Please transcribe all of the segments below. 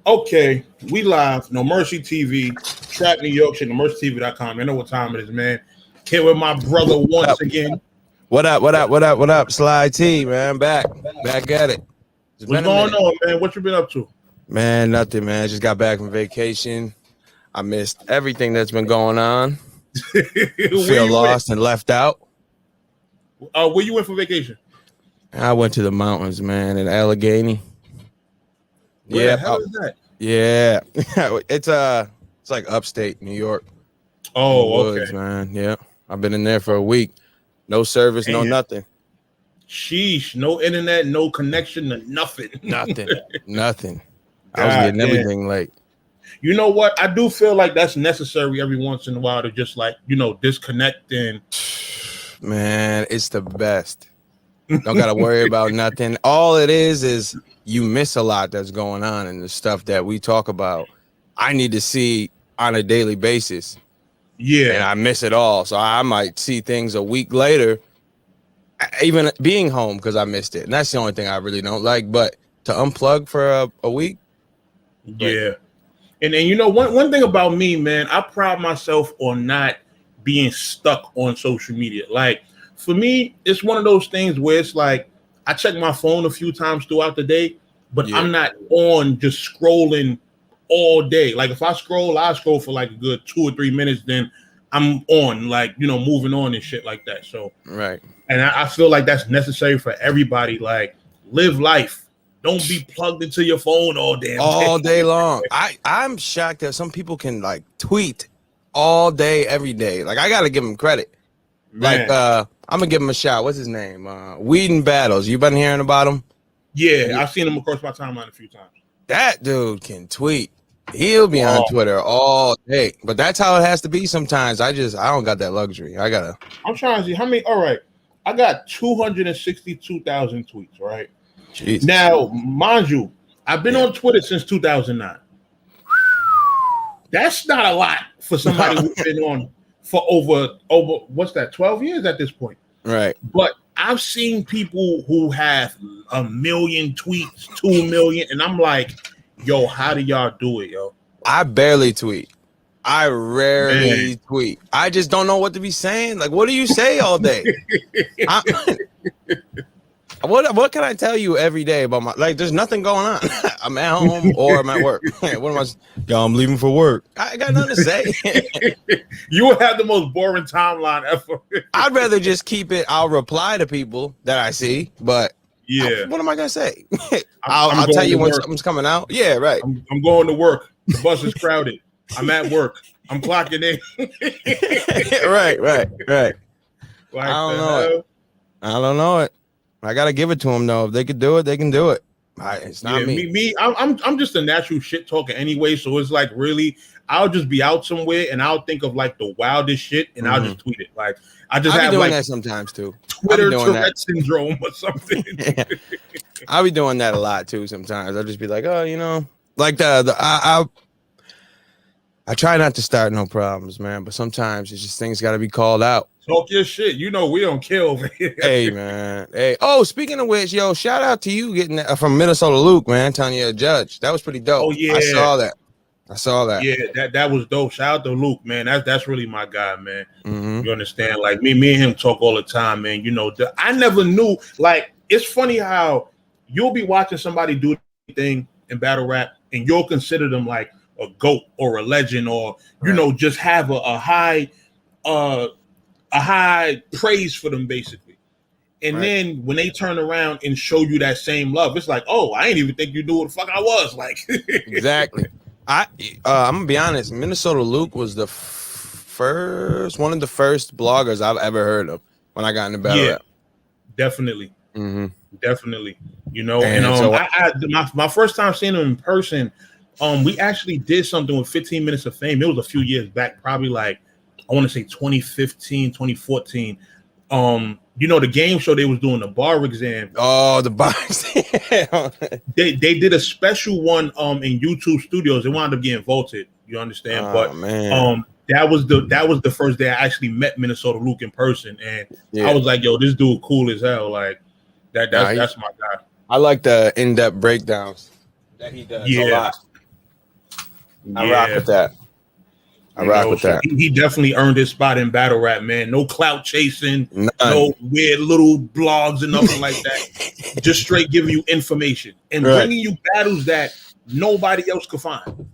Okay, we live. No Mercy TV, Trap New York shit. NoMercyTV.com. You know what time it is, man. Here with my brother once again. What up? Sly T, man. Back at it. What's going on, man? What you been up to? Man, nothing, man. Just got back from vacation. I missed everything that's been going on. Feel lost and left out. Where you went for vacation? I went to the mountains, man, in Allegheny. Where the hell is that? Yeah. It's like upstate New York. Oh, Woods, okay. Man. Yeah. I've been in there for a week. No service, no nothing. Sheesh. No internet, no connection, no nothing. Nothing. I was getting everything late. You know what? I do feel like that's necessary every once in a while to just disconnect and man, it's the best. Don't gotta worry about nothing. All it is you miss a lot that's going on, and the stuff that we talk about I need to see on a daily basis. Yeah, and I miss it all. So I might see things a week later, even being home, because I missed it. And that's the only thing I really don't like. But to unplug for a week, yeah. And you know, one thing about me, man, I pride myself on not being stuck on social media. Like, for me, it's one of those things where it's like I check my phone a few times throughout the day, but I'm not on just scrolling all day. Like, if I scroll for like a good 2 or 3 minutes, then I'm on, like, moving on and shit like that. So right. And I feel like that's necessary for everybody. Like, live life. Don't be plugged into your phone all day long. I'm shocked that some people can like tweet all day, every day. Like, I gotta give them credit. Man. Like, I'm gonna give him a shout. What's his name? Weed and Battles. You been hearing about him? Yeah, I've seen him across my timeline a few times. That dude can tweet. He'll be on Twitter all day. But that's how it has to be sometimes. I don't got that luxury. I'm trying to see how many. All right, I got 262,000 tweets. Right. Jeez. Now, mind you, I've been on Twitter since 2009. That's not a lot for somebody who's been on for over what's that, 12 years at this point. Right. But I've seen people who have 1 million tweets, 2 million, and I'm like, yo, how do y'all do it, yo? I barely tweet. I rarely tweet. I just don't know what to be saying. Like, what do you say all day? What can I tell you every day about my, like, there's nothing going on. I'm at home or I'm at work. I'm leaving for work. I got nothing to say. You will have the most boring timeline ever. I'd rather just keep it. I'll reply to people that I see, but what am I gonna say? I'll tell you when something's coming out. Yeah, right. I'm going to work. The bus is crowded. I'm at work. I'm clocking in. Right. Like, I don't know it. I gotta give it to them though. If they could do it, they can do it. It's not me. I'm just a natural shit talker anyway. So it's like, really, I'll just be out somewhere and I'll think of like the wildest shit and I'll just tweet it. Like, I just have doing that sometimes too. Twitter Tourette syndrome or something. I'll be doing that a lot too. Sometimes I'll just be like, like I try not to start no problems, man. But sometimes it's just things got to be called out. Talk your shit. We don't kill over here. Hey, man. Hey. Oh, speaking of which, yo, shout out to you getting that from Minnesota Luke, man, telling you a judge. That was pretty dope. Oh, yeah. I saw that. Yeah, that was dope. Shout out to Luke, man. That's really my guy, man. Mm-hmm. You understand? Like, me and him talk all the time, man. I never knew. Like, it's funny how you'll be watching somebody do anything in battle rap and you'll consider them like a GOAT or a legend or, just have a high praise for them, basically. And then when they turn around and show you that same love, it's like, oh, I ain't even think you knew what the fuck I was. Like, exactly. I'm gonna be honest. Minnesota Luke was one of the first bloggers I've ever heard of when I got into battle rap. Definitely. Mm-hmm. Definitely. My first time seeing him in person, we actually did something with 15 Minutes of Fame. It was a few years back, probably like, I want to say 2015, 2014. The game show they was doing, the bar exam. Oh, the bar exam. they did a special one in YouTube Studios. It wound up getting voted. You understand? Man. That was the first day I actually met Minnesota Luke in person, and I was like, yo, this dude cool as hell. Like that's my guy. I like the in-depth breakdowns that he does a lot. I rock with that. I rock with that. He definitely earned his spot in battle rap, man. No clout chasing, None. no weird little blogs and nothing like that. Just straight giving you information and bringing you battles that nobody else could find.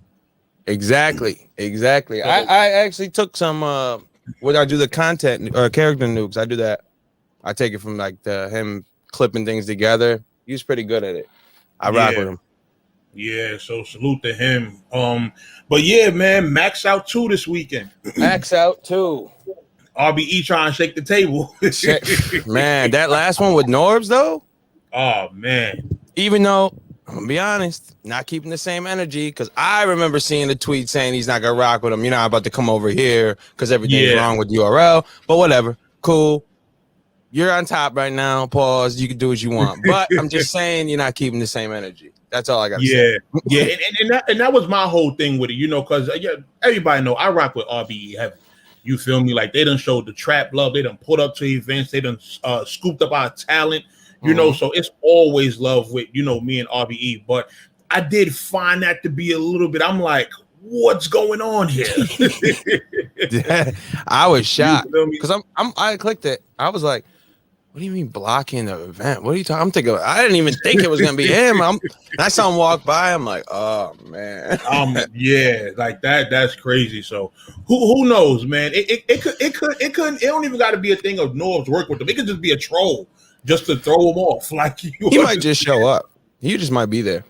Exactly. I actually took some. When I do the content or character nukes, I do that. I take it from like him clipping things together. He's pretty good at it. I rock with him. Yeah, so salute to him. But yeah, man, Maxout 2 this weekend. Maxout 2. RBE trying to shake the table. Man, that last one with Norbs though. Oh man. Even though I'm gonna be honest, not keeping the same energy because I remember seeing the tweet saying he's not gonna rock with him. You're not about to come over here because everything's wrong with URL. But whatever, cool. You're on top right now. Pause. You can do what you want, but I'm just saying you're not keeping the same energy. That's all I got to say. Yeah, and that was my whole thing with it, because everybody know I rock with RBE heavy. You feel me? Like they done showed the trap love. They done put up to events. They done scooped up our talent. So it's always love with me and RBE. But I did find that to be a little bit. I'm like, what's going on here? I was shocked because I clicked it. I was like, what do you mean blocking the event? What are you talking? I'm thinking, I didn't even think it was gonna be him. I saw him walk by. I'm like, oh man. Like that's crazy. So who knows, man? It couldn't. It don't even got to be a thing of Norb's work with them. It could just be a troll just to throw him off. Like he might just show up. He just might be there.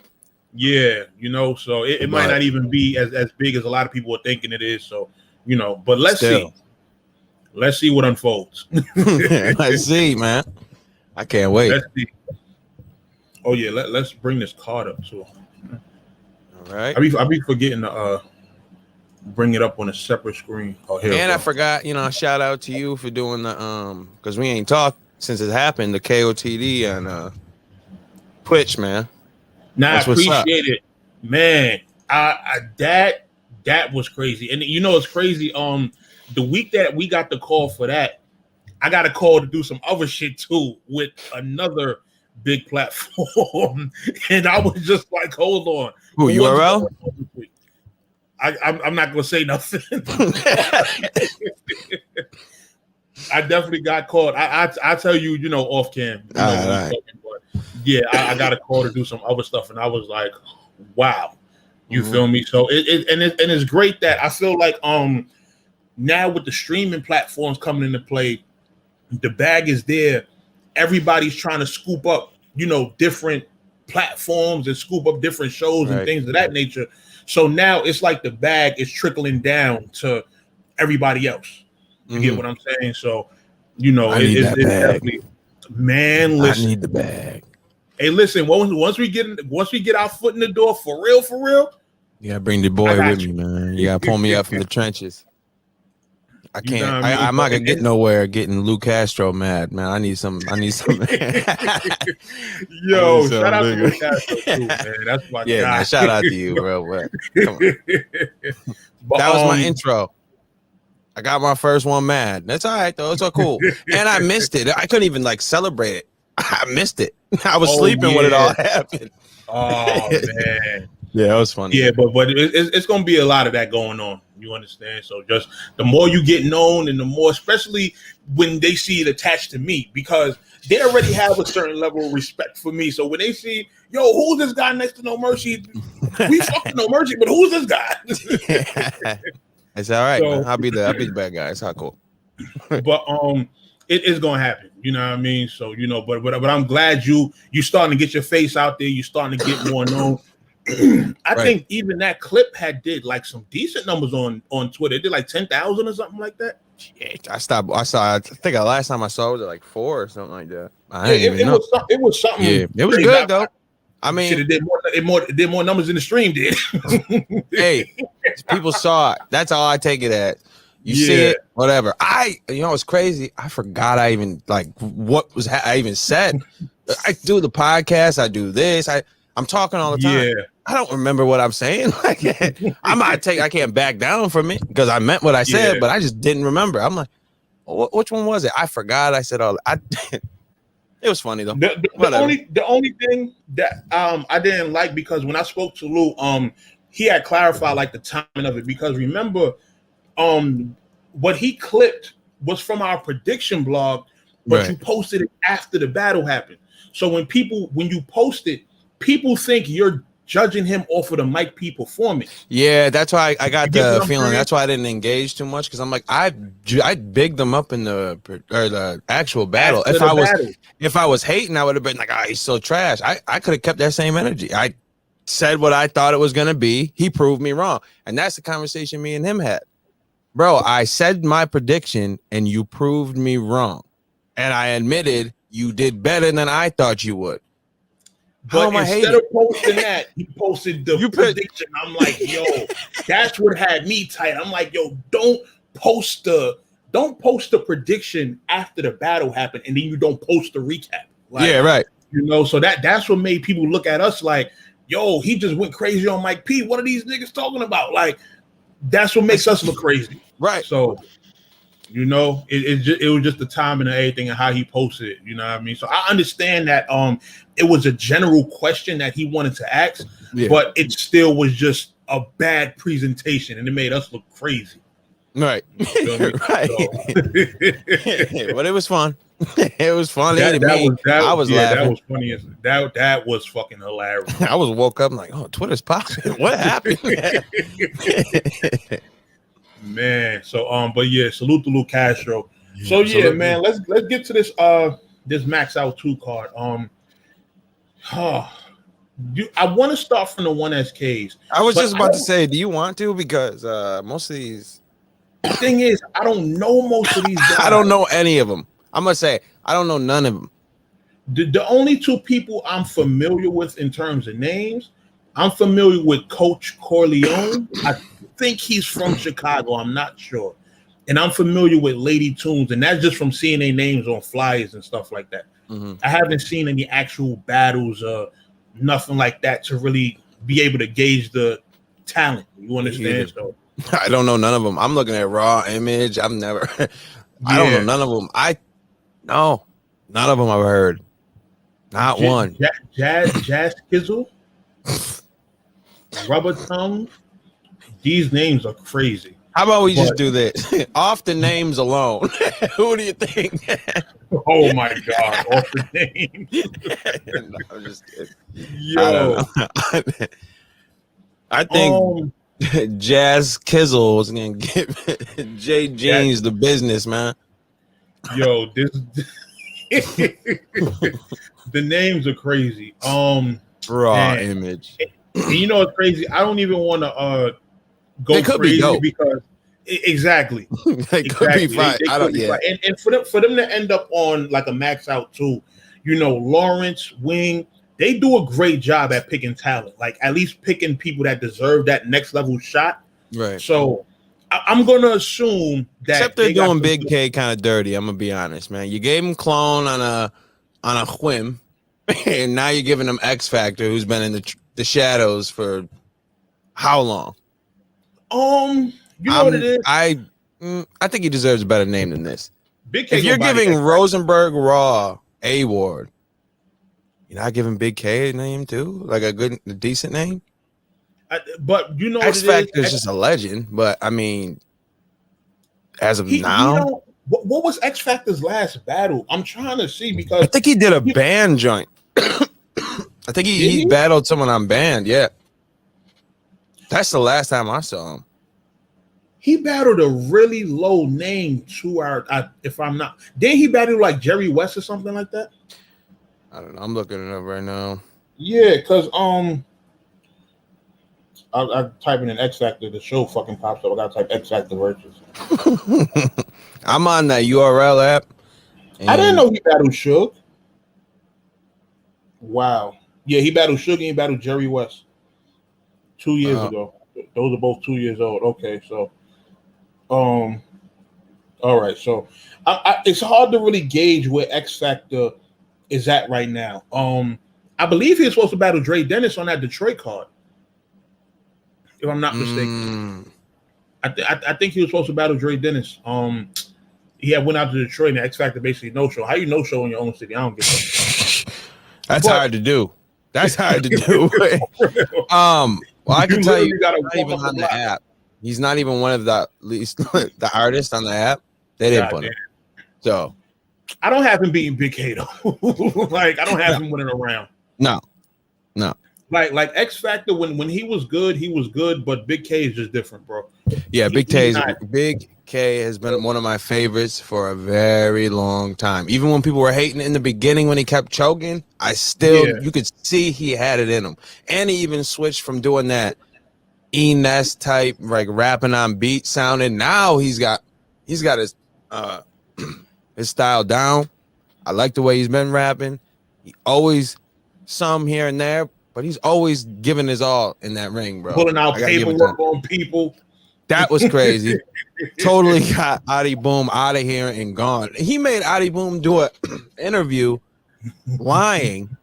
Yeah, so it might not even be as big as a lot of people are thinking it is. So but let's see. Let's see what unfolds. Let's see, man. I can't wait. Let's see. Oh yeah, let's bring this card up too. All right. I be forgetting to bring it up on a separate screen. Oh, here. And I forgot, shout out to you for doing the because we ain't talked since it happened, the KOTD and Twitch, man. Nah, I appreciate it, man. That was crazy, and it's crazy. The week that we got the call for that, I got a call to do some other shit too with another big platform, and I was just like, "Hold on, who URL?" I'm not gonna say nothing. I definitely got called. I tell you, off cam. Right. Yeah, I got a call to do some other stuff, and I was like, "Wow," you feel me? So it's great that I feel like now with the streaming platforms coming into play, the bag is there. Everybody's trying to scoop up, different platforms and scoop up different shows and things of that nature. So now it's like the bag is trickling down to everybody else. You get what I'm saying? So, it's definitely, man, listen. I need the bag. Hey, listen, once we get our foot in the door for real. You gotta bring the boy with me, man. You gotta pull me up from the trenches. I can't. I'm not gonna get nowhere getting Lou Castro mad, man. I need some. Yo, shout out to Lou Castro too, man. That's my guy. Man, shout out to you, bro. Come on. That was my intro. I got my first one mad. That's all right though. It's all cool. And I missed it. I couldn't even celebrate it. I missed it. I was sleeping when it all happened. Oh man. Yeah, it was funny. Yeah, but it's gonna be a lot of that going on. You understand? So just the more you get known, and the more, especially when they see it attached to me, because they already have a certain level of respect for me. So when they see, yo, who's this guy next to No Mercy? We fucking No Mercy, but who's this guy? It's all right, man. I'll be the bad guy. It's not cool. But it is gonna happen. You know what I mean? So but I'm glad you starting to get your face out there. You starting to get more known. I think even that clip did some decent numbers on Twitter. It did 10,000 or something like that. Yeah, I saw. I think the last time I saw it was at 4 or something like that. It was something. Yeah, it was good though. I mean, it did more numbers than the stream did. Hey, people saw it. That's all I take it as. You see it, whatever. It's crazy. I forgot I even what was I even said. I do the podcast. I do this. I'm talking all the time. Yeah. I don't remember what I'm saying. I can't back down from it because I meant what I said, but I just didn't remember. I'm like, which one was it? I forgot I said all that. It was funny though. The only thing that I didn't like, because when I spoke to Lou, he had clarified like the timing of it, because remember, what he clipped was from our prediction blog, but you posted it after the battle happened. So when you post it, people think you're judging him off of the Mike P performance. Yeah, that's why I got the feeling. That's why I didn't engage too much, because I'm like, I bigged them up in the actual battle. If I was hating, I would have been like, he's so trash. I could have kept that same energy. I said what I thought it was gonna be. He proved me wrong, and that's the conversation me and him had. Bro, I said my prediction, and you proved me wrong, and I admitted you did better than I thought you would. But instead of posting that, he posted the prediction. I'm like, yo, that's what had me tight. I'm like, yo, don't post the prediction after the battle happened, and then you don't post the recap. Like, yeah, right. You know, so that's what made people look at us like, yo, he just went crazy on Mike P. What are these niggas talking about? Like, that's what makes us look crazy. Right. So, you know, it was just the timing of everything and how he posted it. You know what I mean? So I understand that it was a general question that he wanted to ask, but it still was just a bad presentation, and it made us look crazy. Right. You know right. So. But it was fun. It was funny. I was laughing. That was funny. That was fucking hilarious. I was woke up like, oh, Twitter's popping. What happened? Man, so but yeah, salute to Luke Castro. So yeah, man, let's get to this Maxout 2 card. I want to start from the 1SKs. I was just about to say, do you want to? Because most of these, the thing is, I don't know most of these guys. I don't know any of them. I'm gonna say I don't know none of them. The only two people I'm familiar with in terms of names, I'm familiar with Coach Corleone. I think he's from Chicago. I'm not sure. And I'm familiar with Lady Tunes, and that's just from seeing their names on flyers and stuff like that. Mm-hmm. I haven't seen any actual battles, nothing like that to really be able to gauge the talent. You understand? So I don't know none of them. I'm looking at Raw Image. I've never. I don't know none of them. No, none of them I've heard. Not one. Jazz Kizzle, Rubber Tongue. These names are crazy. How about we just do this? Off the names alone. Who do you think? Oh my God. Off the names. No, I'm just kidding. Yo. I think Jazz Kizzle was going to give Jay Jeans the business, man. Yo, the names are crazy. Raw Image. And you know what's crazy? I don't even want to go crazy because exactly. They could be fine. I don't. Yeah. And for them to end up on like a Maxout 2, you know, Lawrence, Wing, they do a great job at picking talent. Like at least picking people that deserve that next level shot. Right. So I'm gonna assume that except they're doing Big K kind of dirty. I'm gonna be honest, man. You gave him Clone on a whim, and now you're giving him X Factor, who's been in the shadows for how long? You know what it is? I think he deserves a better name than this. Big K. If you're giving Rosenberg Raw A-Ward, you're not giving Big K a name too, like a decent name. But you know, X Factor is just a legend. But I mean, as of now, you know, what was X Factor's last battle? I'm trying to see because I think he did a band joint. I think he battled someone on band. Yeah, that's the last time I saw him. He battled a really low name if I'm not. Then he battled like Jerry West or something like that. I don't know. I'm looking it up right now. Yeah, because I type in X Factor, the show fucking pops up. I gotta type X Factor versus. I'm on that URL app. I didn't know he battled Suge. Wow. Yeah, he battled Suge and he battled Jerry West 2 years ago. Those are both 2 years old. Okay, so all right. So it's hard to really gauge where X Factor is at right now. I believe he was supposed to battle Dre Dennis on that Detroit card. If I'm not mistaken. I think he was supposed to battle Dre Dennis. He had went out to Detroit and X Factor basically no show. How you no show in your own city? I don't get that. That's hard to do. That's hard to do. Well, I can tell you, gotta not even on the app. He's not even one of the least the artists on the app. They didn't put him. So I don't have him beating Big K though. Like I don't have him winning around. No. Like X Factor when he was good, but Big K is just different, bro. Yeah, Big K has been one of my favorites for a very long time. Even when people were hating in the beginning when he kept choking, you could see he had it in him. And he even switched from doing that E-Nest type, like rapping on beat sounding. Now he's got his his style down. I like the way he's been rapping. He always some here and there, but he's always giving his all in that ring, bro. Pulling out paperwork on people. That was crazy. Totally got Adi Boom out of here and gone. He made Adi Boom do an interview lying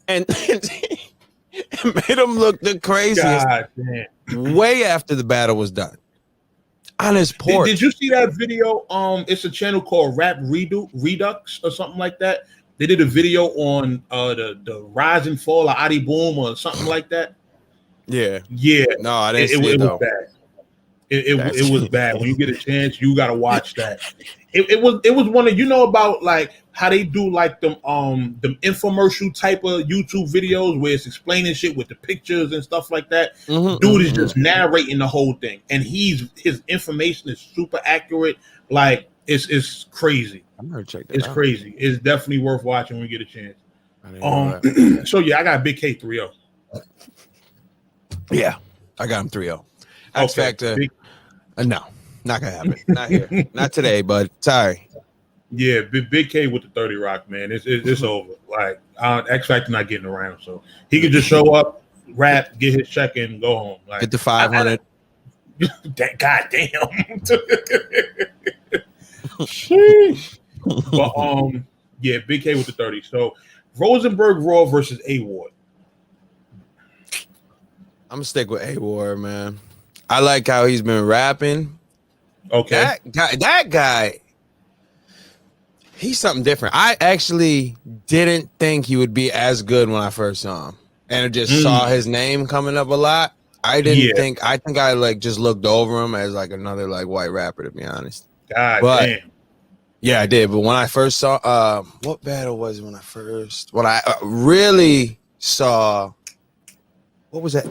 and made him look the craziest way after the battle was done. On his porch. Did you see that video? It's a channel called Rap Redux or something like that. They did a video on the rise and fall of Adi Boom or something like that. Yeah. No, I didn't see it though. Was bad. It was bad. When you get a chance, you gotta watch that. It was one of about like how they do like them infomercial type of YouTube videos where it's explaining shit with the pictures and stuff like that. Dude is just narrating the whole thing, and his information is super accurate. Like it's crazy. I'm gonna check that. It's crazy. It's definitely worth watching when you get a chance. So yeah, I got Big K 3-0. Yeah, I got him 3-0. X Factor. No, not gonna happen. Not here. Not today, but sorry. Yeah, Big K with the 30 Rock, man. It's over. Like X Factor not getting around, so he could just show up, rap, get his check, and go home. Like, get the 500. God damn. Sheesh. But yeah, Big K with the 30. So Rosenberg Raw versus A Ward. I'm gonna stick with A Ward, man. I like how he's been rapping. Okay. That guy, he's something different. I actually didn't think he would be as good when I first saw him. And I just saw his name coming up a lot. I think I like just looked over him as like another like white rapper, to be honest. God damn. Yeah, I did. But when I first saw what battle was it when I really saw, what was that?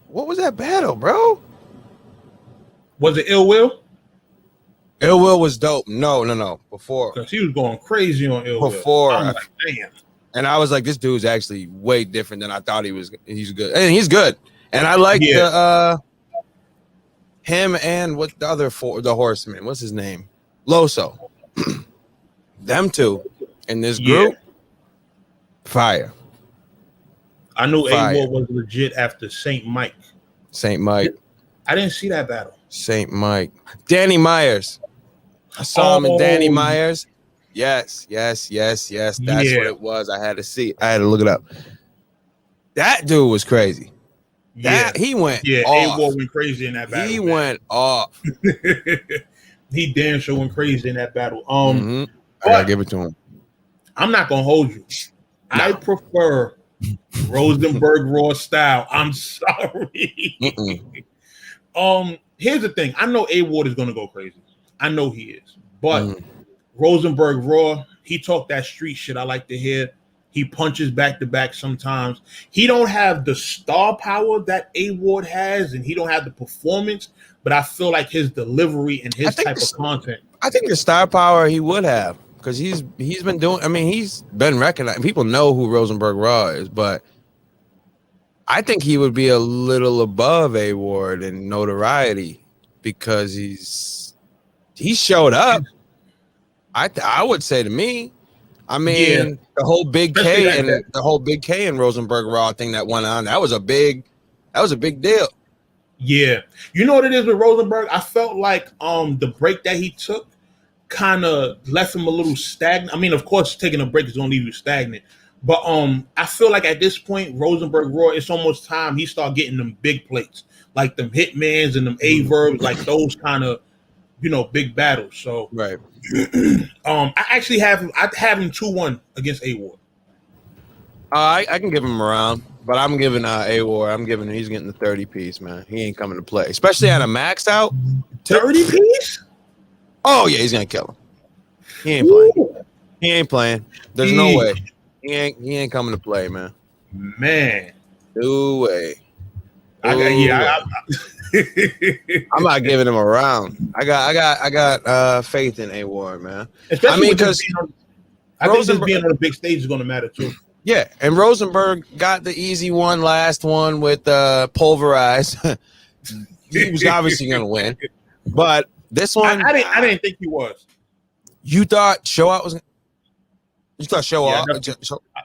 What was that battle, bro? Was it Ill Will? Ill Will was dope. No. Before, because he was going crazy on Ill Will. Before, I'm like, damn. And I was like, this dude's actually way different than I thought he was. He's good, and he's good. And I like the him and what the other the horseman. What's his name? Loso. Them two in this group. Fire. I knew A Ward was legit after St. Mike. St. Mike. I didn't see that battle. St. Mike. Danny Myers. I saw him in Danny Myers. Yes. That's what it was. I had to see. I had to look it up. That dude was crazy. He went off. A Ward went crazy in that battle. He went off. He damn sure went crazy in that battle. I gotta give it to him. I'm not gonna hold you. No. I prefer Rosenberg Raw style. I'm sorry. Here's the thing. I know A Ward is gonna go crazy. I know he is. But Rosenberg Raw, he talked that street shit I like to hear. He punches back to back sometimes. He don't have the star power that A Ward has, and he don't have the performance, but I feel like his delivery and his type of content. I think the star power he would have, because he's been doing, I mean, he's been recognized. People know who Rosenberg Raw is, but I think he would be a little above A Ward in notoriety because he showed up. I would say to me, I mean, the whole Big K and the whole Big K and Rosenberg Raw thing that went on, that was a big deal. Yeah. You know what it is with Rosenberg? I felt like the break that he took kind of left him a little stagnant. I mean, of course, taking a break is going to leave you stagnant. But I feel like at this point, Rosenberg Raw, it's almost time he start getting them big plates, like them Hitmans and them A-Verbs, like those kind of, big battles. So right. I actually have him 2-1 against A Ward. I can give him a round, but I'm giving A-War. He's getting the 30 piece, man. He ain't coming to play, especially on a maxed out 30 piece. Oh yeah, he's gonna kill him. He ain't playing. He ain't playing. There's no way. He ain't coming to play, man. Man, no way. I'm not giving him a round. I got faith in A-War, man. Especially because I think just being on a big stage is going to matter too. Yeah, and Rosenberg got the easy one, last one with Pulverize. He was obviously going to win, but this one, I didn't think he was. You thought Show Out was? You thought Show Out?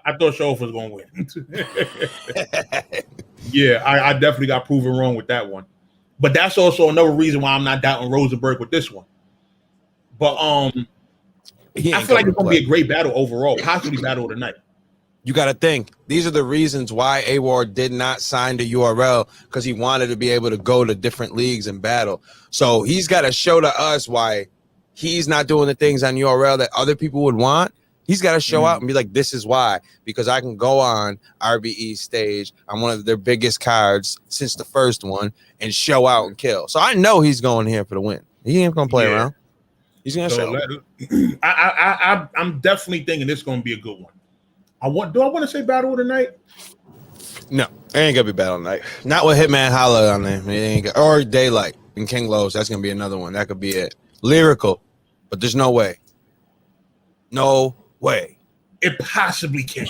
I thought Show Off was going to win. Yeah, I definitely got proven wrong with that one. But that's also another reason why I'm not doubting Rosenberg with this one. But I feel like it's going to be a great battle overall, possibly battle of the night. You got to think. These are the reasons why A-War did not sign to URL, because he wanted to be able to go to different leagues and battle. So he's got to show to us why he's not doing the things on URL that other people would want. He's got to show out and be like, this is why, because I can go on RBE stage on one of their biggest cards since the first one and show out and kill. So I know he's going here for the win. He ain't going to play around. He's going to show. I'm definitely thinking this is going to be a good one. Do I want to say battle of the night? No, it ain't gonna be battle of the night. Not with Hitman Holla on there. It ain't or Daylight and King Lowe's. That's gonna be another one. That could be it. Lyrical, but there's no way. No way. It possibly can.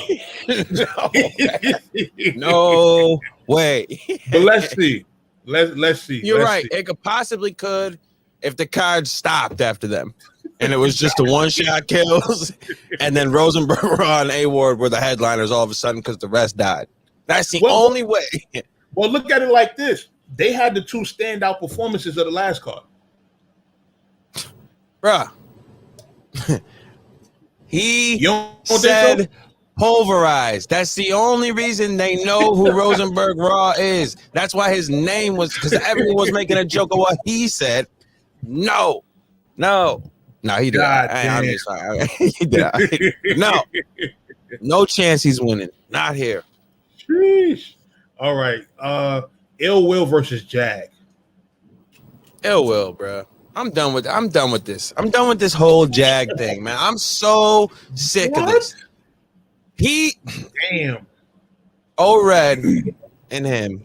No way. But let's see. Let's see. You're right. It could possibly could if the cards stopped after them. And it was just a one-shot kills, and then Rosenberg and A-Ward were the headliners all of a sudden because the rest died. That's the only way. Well, look at it like this. They had the two standout performances of the last card. Bruh. He said Pulverized. That's the only reason they know who Rosenberg Raw is. That's why his name was, because everyone was making a joke of what he said. No, he did. I'm just sorry. He did. No chance he's winning. Not here. Sheesh. All right. Ill Will versus Jag. Ill Will, bro. I'm done with this. I'm done with this whole Jag thing, man. I'm so sick of this. Damn. Red and him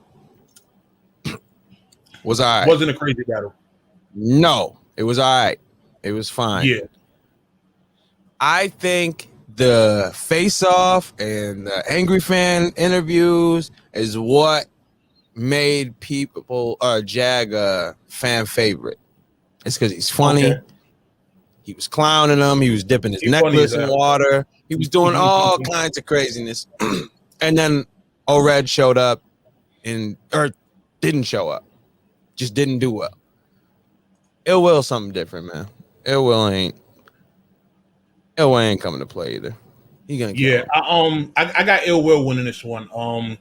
was all right. Wasn't a crazy battle. No, it was all right. It was fine. Yeah. I think the face-off and the angry fan interviews is what made people Jag a fan favorite. It's because he's funny. Okay. He was clowning them. He was dipping his necklace in water. He was doing all kinds of craziness. And then Red showed up or didn't show up. Just didn't do well. Ill Will something different, man. Ill Will ain't coming to play either. He gonna I got Ill Will winning this one. 2-1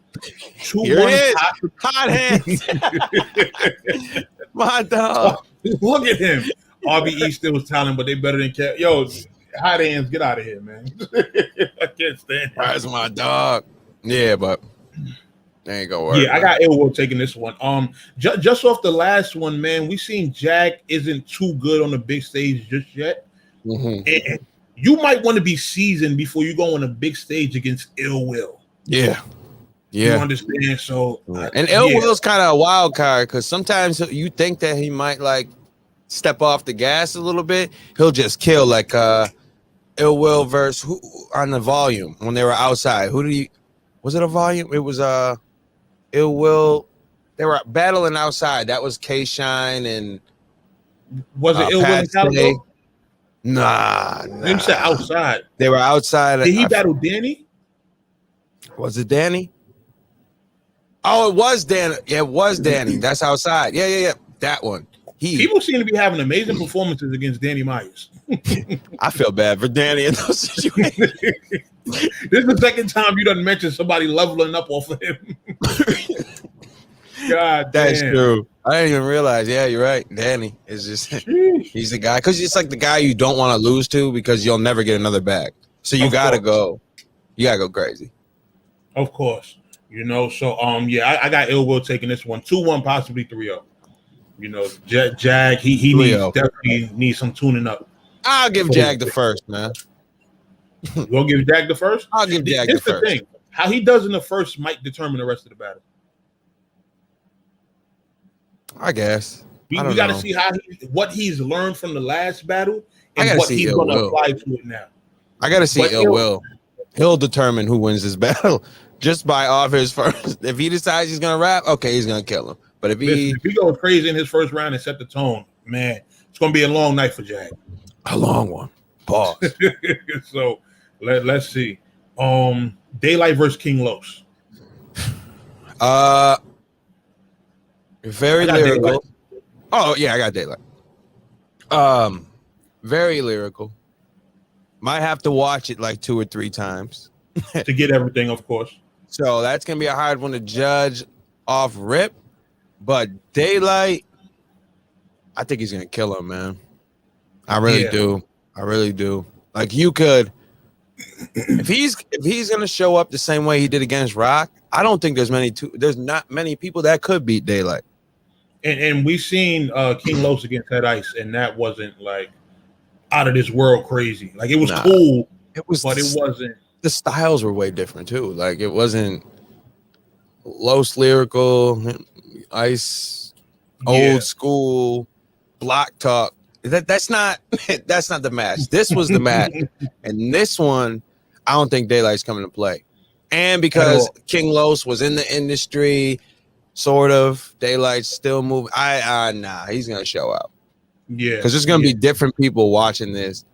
hot hands. My dog. Look at him. RBE still was talent, but they better than Cap. Yo, hot hands, get out of here, man. I can't stand it. That's my dog. Yeah, but they ain't gonna work. Yeah, I got Ill Will taking this one. Just off the last one, man, we seen Jag isn't too good on the big stage just yet. Mm-hmm. And you might want to be seasoned before you go on a big stage against Ill Will. Yeah. You understand? So, and Ill Will's kind of a wild card because sometimes you think that he might like step off the gas a little bit. He'll just kill like Ill Will versus who on the volume when they were outside. Was it a volume? It was Ill Will. They were battling outside. That was K Shine and was it Ill Will? Nah. You said outside. They were outside. Did he battle Danny? Was it Danny? Oh, it was Danny. Yeah, it was Danny. That's outside. Yeah. That one. People seem to be having amazing performances against Danny Myers. I feel bad for Danny in those situations. This is the second time you done mentioned somebody leveling up off of him. God damn. That's true. I didn't even realize. Yeah, you're right. Danny is just he's the guy because it's like the guy you don't want to lose to because you'll never get another bag. So you gotta go. You gotta go crazy. Of course. So I got Ill Will taking this one 2-1, possibly 3-0. Jag he definitely needs some tuning up. I'll give Jag the first, man. You'll give Jag the first? I'll give Jag the first. Thing. How he does in the first might determine the rest of the battle. I guess. We got to see what he's learned from the last battle and what he's going to apply to it now. I got to see Ill Will. He'll determine who wins this battle just by off his first. If he decides he's going to rap, okay, he's going to kill him. But if he goes crazy in his first round and set the tone, man, it's going to be a long night for Jag. A long one. Pause. So let's see. Daylight versus King Los. Very lyrical. Daylight. Oh yeah, I got Daylight. Very lyrical. Might have to watch it like 2 or 3 times to get everything, of course. So that's gonna be a hard one to judge off rip. But Daylight, I think he's gonna kill him, man. I really do. I really do. Like you could, if he's gonna show up the same way he did against Rock, I don't think there's not many people that could beat Daylight. And we've seen King Los against Head Ice, and that wasn't like out of this world crazy. Like it was cool, but it wasn't. The styles were way different too. Like it wasn't Los lyrical, Ice old school, block talk. That's not the match. This was the match, and this one, I don't think Daylight's coming to play. And because King Los was in the industry, sort of, Daylight's still moving. Nah, he's gonna show up. Yeah, because there's gonna be different people watching this.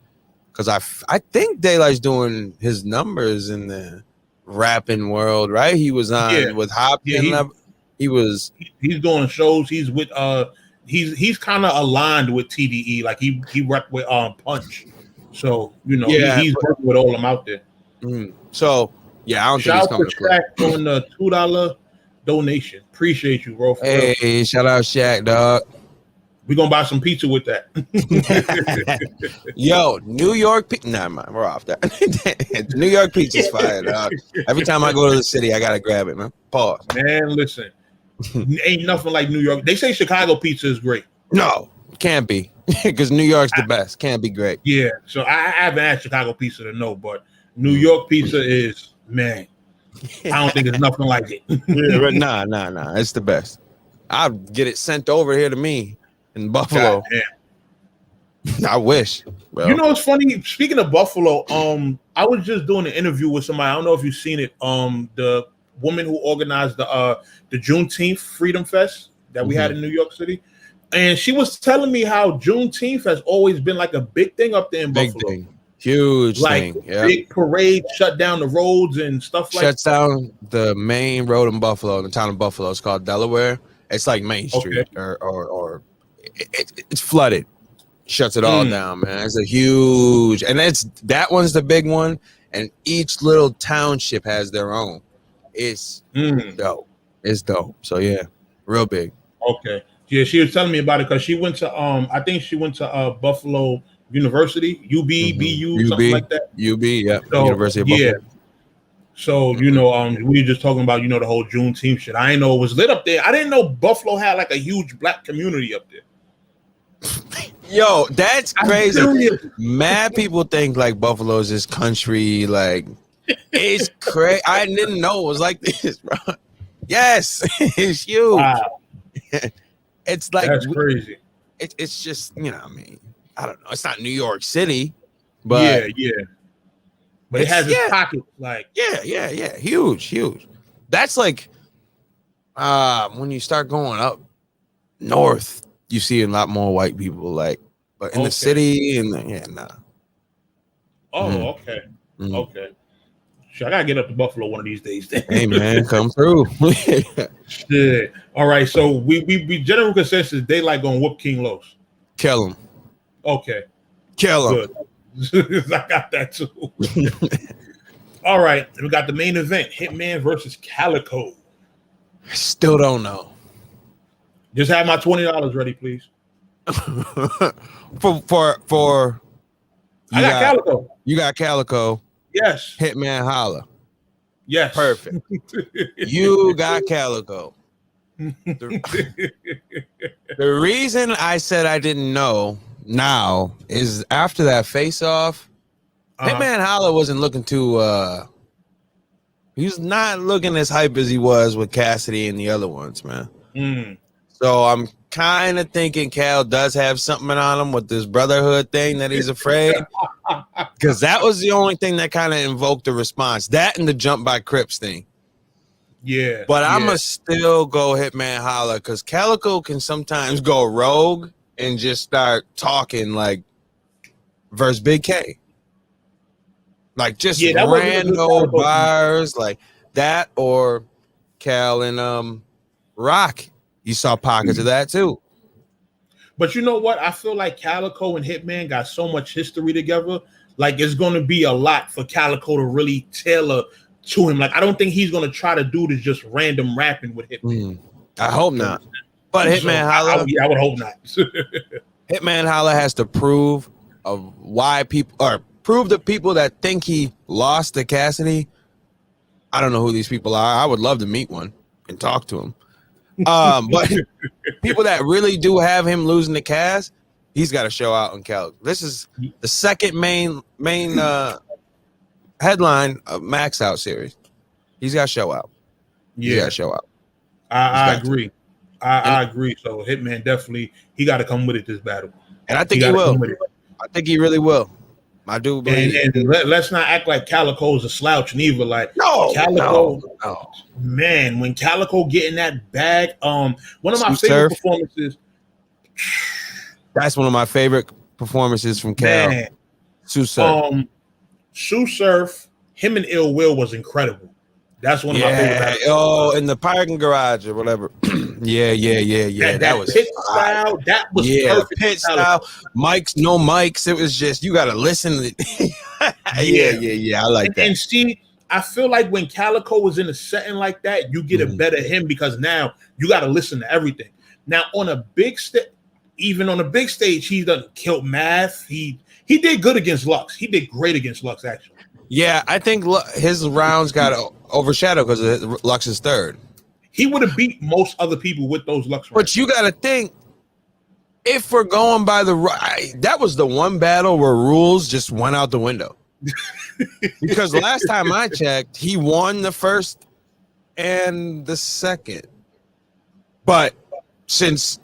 Because I think Daylight's doing his numbers in the rapping world, right? He was on with Hopkins. Yeah, he's doing shows. He's with he's kind of aligned with TDE. Like he rep with Punch. So he's working with all them out there. So yeah, I don't think he's coming to play. Shout out on the $2 donation. Appreciate you, bro. Hey, shout out Shaq, dog. We're gonna buy some pizza with that. Yo, New York pizza. Nah, man, we're off that. New York pizza's fire, dog. Every time I go to the city, I gotta grab it, man. Pause. Man, listen. Ain't nothing like New York. They say Chicago pizza is great. No, can't be. Because New York's the best. Can't be great. Yeah. So I haven't had Chicago pizza to know, but New York pizza is, man. I don't think there's nothing like it. Nah. It's the best. I'll get it sent over here to me in Buffalo. I wish. Bro. You know, it's funny. Speaking of Buffalo, I was just doing an interview with somebody. I don't know if you've seen it. The woman who organized the Juneteenth Freedom Fest that we had in New York City, and she was telling me how Juneteenth has always been like a big thing up there in Buffalo. Thing. Huge like thing. Yeah. Big parade, shut down the roads and stuff like that. Shuts down the main road in Buffalo, in the town of Buffalo. It's called Delaware. It's like Main Street or it's flooded. Shuts it all down, man. It's a huge, and that one's the big one, and each little township has their own. It's dope. It's dope. So yeah, real big. Okay. Yeah, she was telling me about it because she went to I think she went to Buffalo University, BU, something like that. Yeah. So, University of Buffalo. Yeah. So, we were just talking about, the whole Juneteenth shit. I didn't know it was lit up there. I didn't know Buffalo had like a huge black community up there. Yo, that's crazy. Mad people think like Buffalo's this country, like it's crazy. I didn't know it was like this, bro. Yes, it's huge. Wow. It's like that's crazy. It's just, I don't know. It's not New York City, but yeah. But it has its pockets, like yeah, huge. That's like when you start going up north, you see a lot more white people, like, but in the city and nah. Oh, okay. Sure, I gotta get up to Buffalo one of these days. Hey man, come through. Shit. All right, so we general consensus Daylight gonna whoop King Los. Kill him. Okay. Kill him. Good. I got that too. All right, we got the main event: Hitman versus Calico. Still don't know. Just have my $20 ready, please. for I got Calico. You got Calico. Yes. Hitman holla. Yes. Perfect. You got Calico. The reason I said I didn't know now is after that face-off, Hitman Holla wasn't looking too he was not looking as hype as he was with Cassidy and the other ones, man. So I'm kind of thinking Cal does have something on him with this brotherhood thing that he's afraid, because that was the only thing that kind of invoked the response. That and the jump by Crips thing. Yeah. But I'm going to still go Hitman Holla, because Calico can sometimes go rogue and just start talking like versus Big K. Like just rando bars like that, or Cal and Rock. You saw pockets of that too. But you know what? I feel like Calico and Hitman got so much history together. Like it's going to be a lot for Calico to really tailor to him. Like I don't think he's going to try to do this just random rapping with Hitman. I hope not. But Hitman Holla, I would hope not. Hitman Holla has to prove of why people, or prove the people that think he lost to Cassidy. I don't know who these people are. I would love to meet one and talk to him. But people that really do have him losing to Cass, he's got to show out on Cal. This is the second main headline of Maxout series. He's got to show out. Yeah, he's got to show out. I agree. I agree. So Hitman definitely, he got to come with it this battle, and I think he will. I think he really will. I do believe. And let's not act like Calico is a slouch neither. Like Calico, man, when Calico getting that bag, one of my favorite performances. That's one of my favorite performances from Cal. Sue Surf. Sue Surf, him and Ill Will was incredible. That's one of my favorite. Oh, in the parking garage or whatever. Yeah. That was pit style. That was perfect. Pit style. Mics, no mics. It was just you got to listen. Yeah. I like that. And see, I feel like when Calico was in a setting like that, you get a better him, because now you got to listen to everything. Now on a big stage, even on a big stage, he done killed Math. He did good against Lux. He did great against Lux, actually. Yeah, I think his rounds got overshadowed because Lux is third. He would have beat most other people with those Lux rounds. But you got to think, if we're going by that was the one battle where rules just went out the window. Because last time I checked, he won the first and the second. But since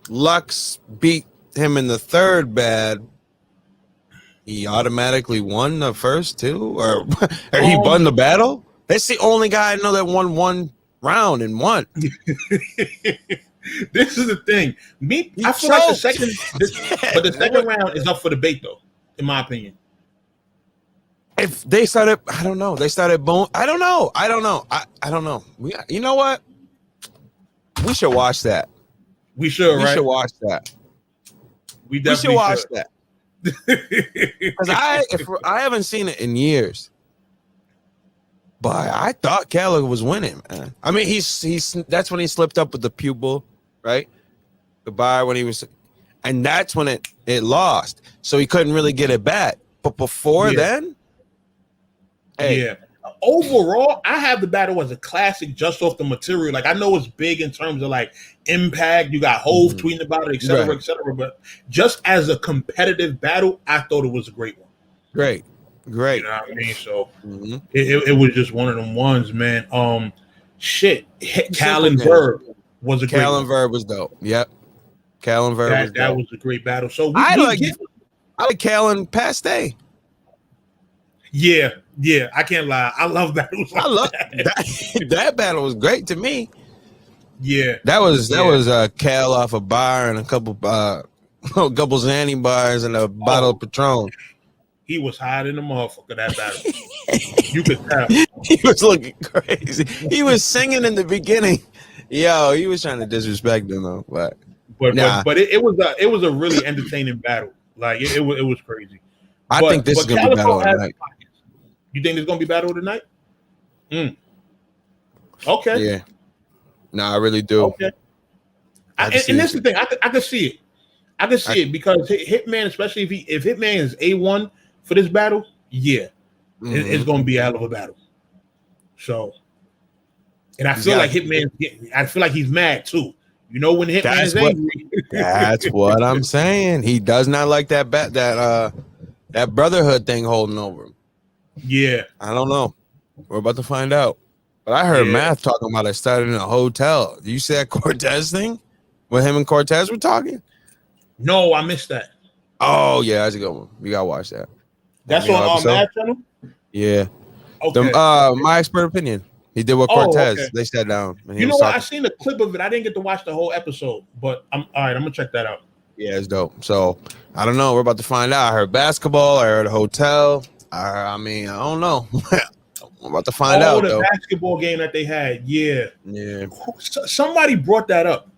Lux beat him in the third bad, he automatically won the first two, or he won the battle. That's the only guy I know that won one round and won. This is the thing. I feel like the second round is up for debate, though, in my opinion. If they started, I don't know. They started boom. I don't know. I don't know. You know what? We should watch that. We should, right? We should watch that. We definitely should watch that. Because I haven't seen it in years. But I thought Calico was winning, man. I mean, that's when he slipped up with the pupil, right? The bar when he was, and that's when it lost. So he couldn't really get it back. But before then, overall, I have the battle as a classic just off the material. Like I know it's big in terms of like impact. You got Hove tweeting about it, et cetera. But just as a competitive battle, I thought it was a great one. Great. You know what I mean? So it was just one of them ones, man. Cal and Verb was a great one. Cal and Verb was dope. Yep. Cal and Verb was dope. That was a great battle. So I like Cal and Paste. Yeah, I can't lie. I love battles. I love that battle was great to me. Yeah, that was Cal off a bar and a couple Zanny bars and a bottle of Patron. He was hiding the motherfucker that battle. You could tell. He was looking crazy. He was singing in the beginning. Yo, he was trying to disrespect them though, but it was a really entertaining battle. Like it was crazy. I think this is gonna be battle of the night. You think it's gonna be battle of the night? Okay. Yeah. No, I really do. Okay. And this is the thing. I can see it. I can see it because Hitman, especially if Hitman is A1 for this battle, It's going to be a hell of a battle. So, and I feel like Hitman. I feel like he's mad too. You know when Hitman is angry. That's what I'm saying. He does not like that that brotherhood thing holding over him. Yeah, I don't know. We're about to find out. But I heard Math talking about it started in a hotel. Do you see that Cortez thing? When him and Cortez were talking? No, I missed that. Oh yeah, that's a good one. We gotta watch that. That's on Math channel. Yeah. Okay. My expert opinion. He did with Cortez. Okay. They sat down. You know what? I seen a clip of it. I didn't get to watch the whole episode, but I'm all right. I'm gonna check that out. Yeah, it's dope. So I don't know. We're about to find out. I heard basketball. I heard a hotel. I mean, I don't know. I'm about to find out. The basketball game that they had. Yeah. Somebody brought that up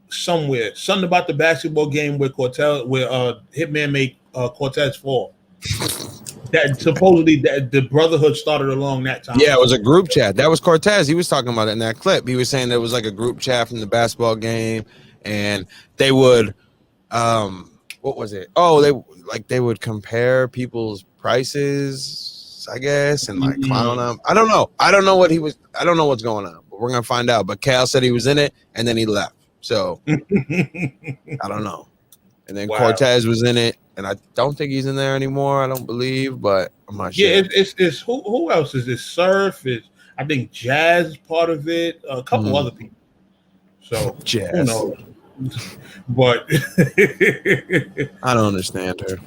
somewhere. Something about the basketball game where Hitman made Cortez fall. That supposedly the brotherhood started along that time. Yeah, it was a group chat. That was Cortez. He was talking about it in that clip. He was saying there was like a group chat from the basketball game, and they would, what was it? Oh, they would compare people's prices, I guess, and like clown them. I don't know. I don't know what he was. I don't know what's going on, but we're gonna find out. But Cal said he was in it, and then he left. So I don't know. And then Cortez was in it, and I don't think he's in there anymore. I don't believe, but I'm not sure. Yeah, it's who else is this? Surf is, I think Jazz is part of it. A couple other people. So Jazz. Who knows? But I don't understand her.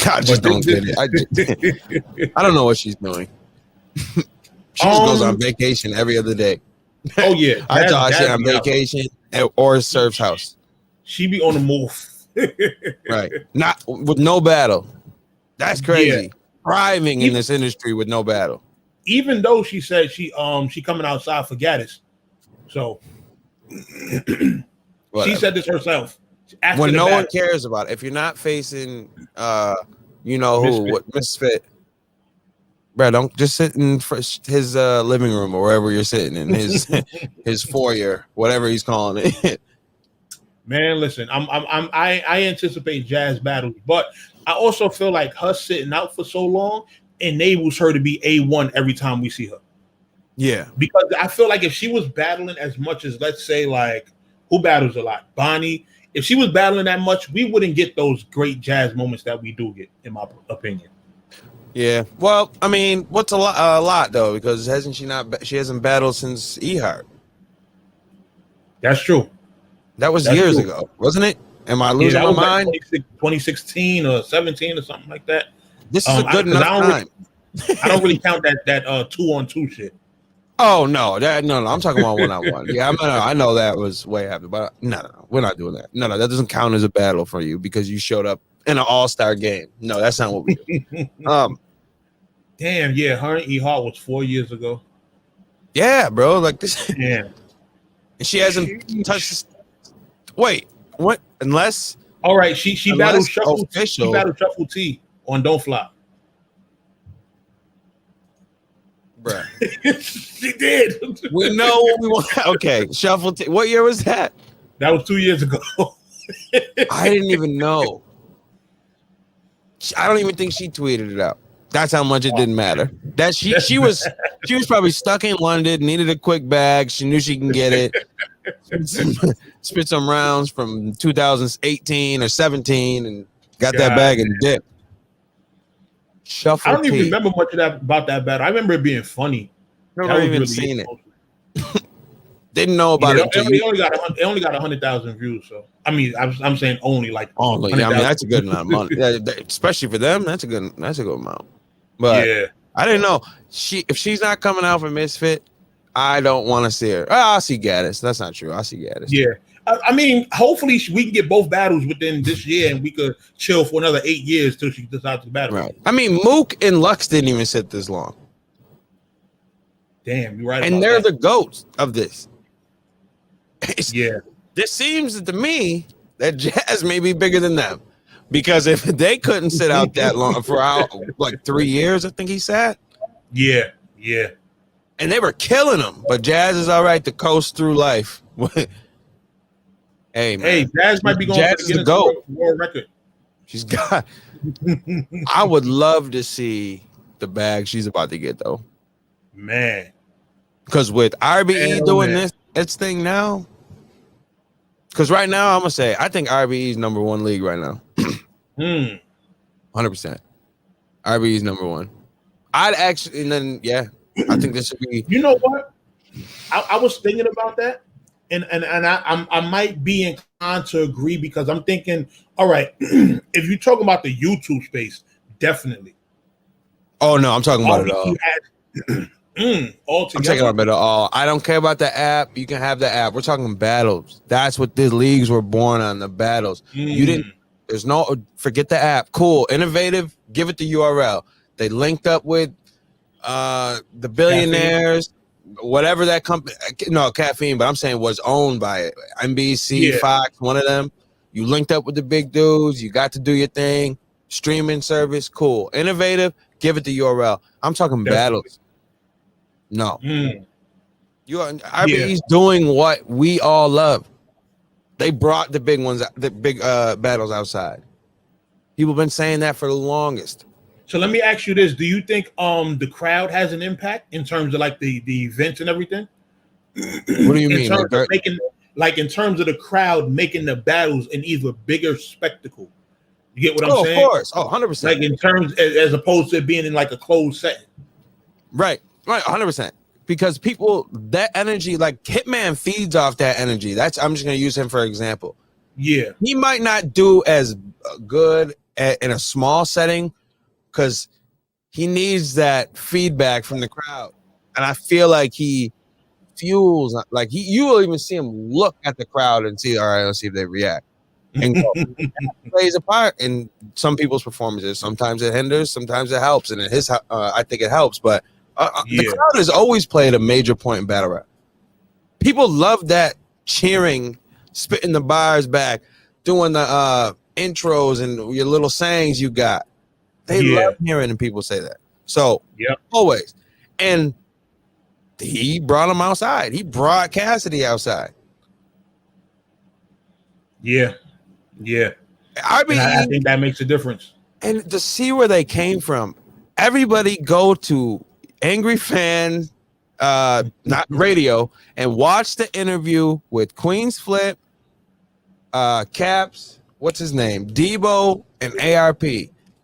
I just don't get it. I don't know what she's doing. She just goes on vacation every other day. Oh yeah, I thought she on vacation or Surf's house. She be on the move. Right, not with no battle. That's crazy. Thriving in this industry with no battle. Even though she said she coming outside for Gaddis, so she said this herself. When no one cares about it. If you're not facing, you know who, what Misfit, bro, don't just sit in his living room or wherever you're sitting in his foyer, whatever he's calling it. Man, listen, I anticipate Jazz battles, but I also feel like her sitting out for so long enables her to be A1 every time we see her. Yeah. Because I feel like if she was battling as much as, let's say, like, who battles a lot? Bonnie. If she was battling that much, we wouldn't get those great Jazz moments that we do get, in my opinion. Yeah. Well, I mean, what's a lot though? Because she hasn't battled since Ehart. That's true. That was years ago, wasn't it? Am I losing my mind? Like 2016 or 17 or something like that. This is a good enough time. I don't really count that 2-on-2 shit. Oh no, no. I'm talking about 1-on-1. Yeah, I know that was way after, but no, we're not doing that. No, that doesn't count as a battle for you because you showed up in an all-star game. No, that's not what we do. Damn, yeah, her and E Hart was 4 years ago. Yeah, bro, like this. Yeah, and she hasn't touched. Wait, what? Unless. All right, she battled Shuffle. She battled Shuffle T on Don't Flop. Bruh. She did. We know what we want. Okay, Shuffle T. What year was that? That was 2 years ago. I didn't even know. I don't even think she tweeted it out. That's how much it didn't matter. That she was probably stuck in London, needed a quick bag. She knew she can get it. Spit some rounds from 2018 or 17 and got that bag and dip. Shuffle. I don't even remember much of that about that battle. I remember it being funny. Never even really seen it. Didn't know about it. It only got 100,000 views. So I mean, I'm saying only. Yeah, I mean that's a good amount of money, especially for them. That's a good amount. But yeah, I didn't know if she's not coming out for Misfit, I don't want to see her. I'll see Gaddis. That's not true. I'll see Gaddis. Yeah. I mean, hopefully we can get both battles within this year and we could chill for another 8 years till she decides to battle. Right. I mean, Mook and Lux didn't even sit this long. Damn, you're right. And they're the GOATs of this. Yeah. This seems to me that Jazz may be bigger than them. Because if they couldn't sit out that long for like 3 years, I think he said. Yeah. And they were killing him. But Jazz is all right to coast through life. Hey, man. Hey, Jazz might be going Jazz to get a world record. She's got. I would love to see the bag she's about to get, though. Man. Because with RBE doing its thing now, because right now, I'm going to say, I think RBE is number one league right now. 100%. RBE is number one. I'd actually, and then, I think this should be. You know what? I was thinking about that. And I might be inclined to agree because I'm thinking, all right, if you're talking about the YouTube space, definitely. Oh, no, I'm talking about it all. Altogether. I'm talking about it all. I don't care about the app. You can have the app. We're talking battles. That's what these leagues were born on, the battles. You didn't, there's no, forget the app. Cool, innovative, give it the URL. They linked up with the billionaires. Whatever that company, no, Caffeine, but I'm saying was owned by it. NBC, Fox, one of them. You linked up with the big dudes. You got to do your thing. Streaming service, cool. Innovative, give it the URL. I'm talking battles. No. RBE's doing what we all love. They brought the big ones, the big battles outside. People have been saying that for the longest. So let me ask you this: do you think the crowd has an impact in terms of like the events and everything? What do you mean? In terms of making, in terms of the crowd making the battles an even bigger spectacle. You get what I'm saying? Of course. 100%. Like in terms as opposed to it being in like a closed setting. Right. 100%. Because people, that energy, like Hitman feeds off that energy. I'm just going to use him for example. Yeah. He might not do as good in a small setting, because he needs that feedback from the crowd. And I feel like he fuels, like you will even see him look at the crowd and see, all right, let's see if they react. And plays a part in some people's performances. Sometimes it hinders, sometimes it helps. And in his, I think it helps. But the crowd has always played a major point in battle rap. People love that cheering, spitting the bars back, doing the intros and your little sayings you got. They love hearing people say that. So, always. And he brought him outside. He brought Cassidy outside. Yeah. I think that makes a difference. And to see where they came from, everybody go to Angry Fan, not radio, and watch the interview with Queen's Flip, Caps, what's his name? Debo and ARP.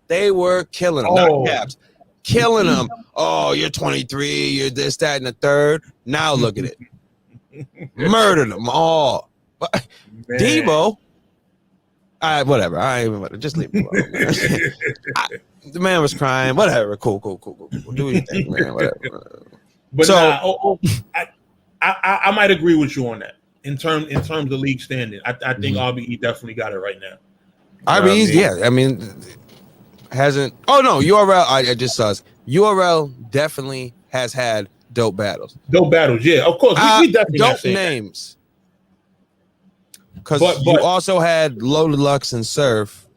They were killing them, not Caps. Killing them. Oh, you're 23, you're this, that, and the third. Now look at it. Murdered them all. But Debo, whatever. I ain't even just leave him alone. The man was crying. Whatever. Cool. Do your thing, man. Whatever. But I might agree with you on that. In terms of league standing, I think RBE definitely got it right now. RBE's, I mean, hasn't. Oh no, URL. I just saw this. URL definitely has had dope battles. Yeah, of course. We definitely dope names. Because you also had Low Deluxe and Surf,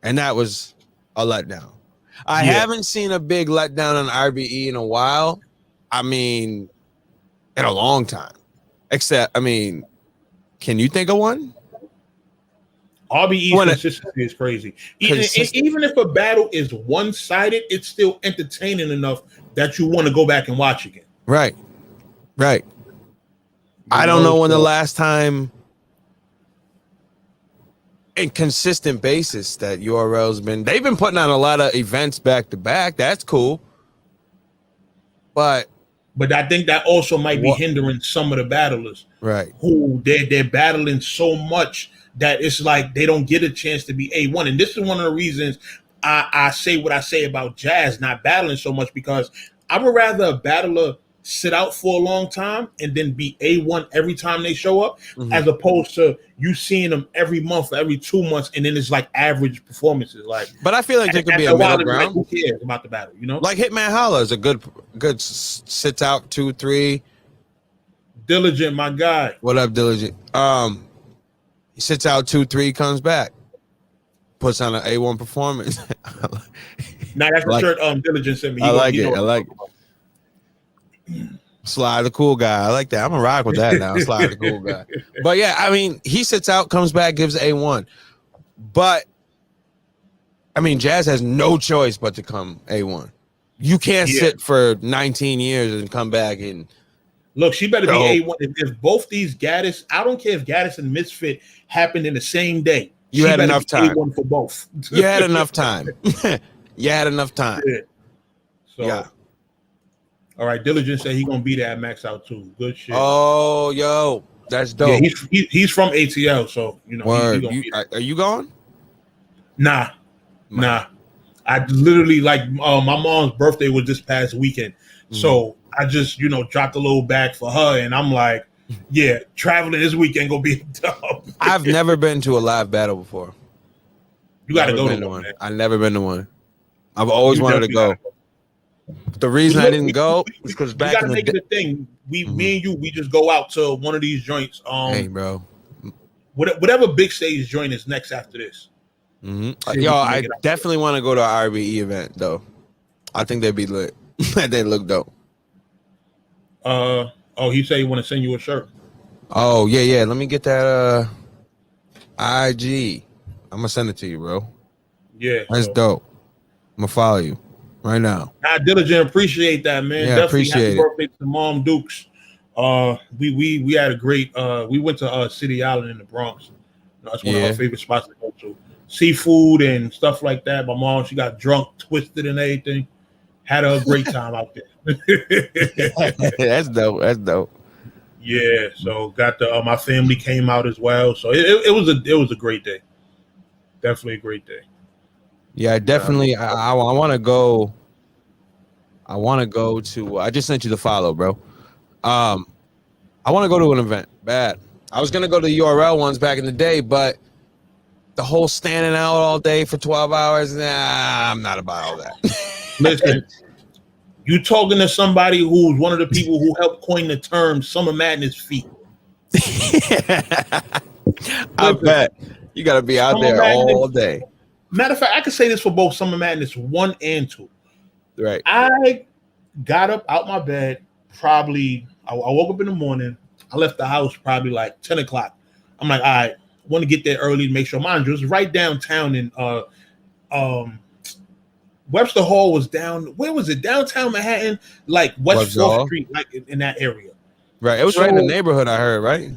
and that was a letdown. I haven't seen a big letdown on RBE in a while. I mean, in a long time. Except, I mean, can you think of one? RBE's consistency is crazy. Even if a battle is one-sided, it's still entertaining enough that you want to go back and watch again. Right. I don't know when the last time in consistent basis that URL's been. They've been putting on a lot of events back to back. That's cool. But I think that also might be hindering some of the battlers. Right. Who they're battling so much that it's like they don't get a chance to be A1. And this is one of the reasons I say what I say about Jazz not battling so much, because I would rather a battler sit out for a long time and then be A1 every time they show up, as opposed to you seeing them every month or every 2 months, and then it's like average performances. Like, but I feel like there could be a middle ground. Like, who cares about the battle? You know, like Hitman Holla is a good sits out 2-3. Diligent, my guy. What up, Diligent? He sits out 2-3, comes back, puts on an A1 performance. Now that's the shirt Diligent sent me. I like it. Sly the cool guy. I like that. I'm gonna rock with that now. Sly the cool guy. But yeah, I mean, he sits out, comes back, gives A1. But I mean, Jazz has no choice but to come A1. You can't sit for 19 years and come back and look. She better be A1. If both these Gaddis, I don't care if Gaddis and Misfit happened in the same day. You had enough time. A1 for both. You had enough time. You had enough time. Yeah. So, yeah. All right. Diligent said he's gonna be there at Maxout too. Good shit. Oh, yo, that's dope. Yeah, he's from ATL, so you know. Are you going? Nah. I literally my mom's birthday was this past weekend, so I just dropped a little bag for her, and I'm like, yeah, traveling this weekend gonna be tough. I've never been to a live battle before. You got to go to one. I've never been to one. I've always wanted to go. The reason I didn't go is because back in the day, make it a thing. Me and you, we just go out to one of these joints. Hey, bro. Whatever big stage joint is next after this. Yo, I definitely want to go to an RBE event though. I think they'd be lit. They look dope. He said he want to send you a shirt. Oh yeah. Let me get that IG. I'm gonna send it to you, bro. Yeah, that's dope. I'm gonna follow you right now. Diligent, appreciate that, man. Yeah, definitely appreciate happy birthday to Mom Dukes. We had a great. We went to City Island in the Bronx. That's one of our favorite spots to go to. Seafood and stuff like that. My mom, she got drunk, twisted, and everything. Had a great time out there. That's dope. Yeah, so got the my family came out as well. So it was a great day. Definitely a great day. Yeah, definitely. I want to go. I want to go to. I just sent you the follow, bro. I want to go to an event. Bad. I was gonna go to the URL ones back in the day, but the whole standing out all day for 12 hours. Nah, I'm not about all that. Listen, you talking to somebody who's one of the people who helped coin the term "Summer Madness feet." I bet you got to be out there all day. Matter of fact, I can say this for both Summer Madness 1 and 2. Right. I got up out my bed probably. I woke up in the morning. I left the house probably like 10 o'clock. I'm like, all right. Want to get there early to make sure. Mind you, it was right downtown in Webster Hall was down. Where was it? Downtown Manhattan, like West 4th Street, like in that area. Right. It was right in the neighborhood. I heard. Right.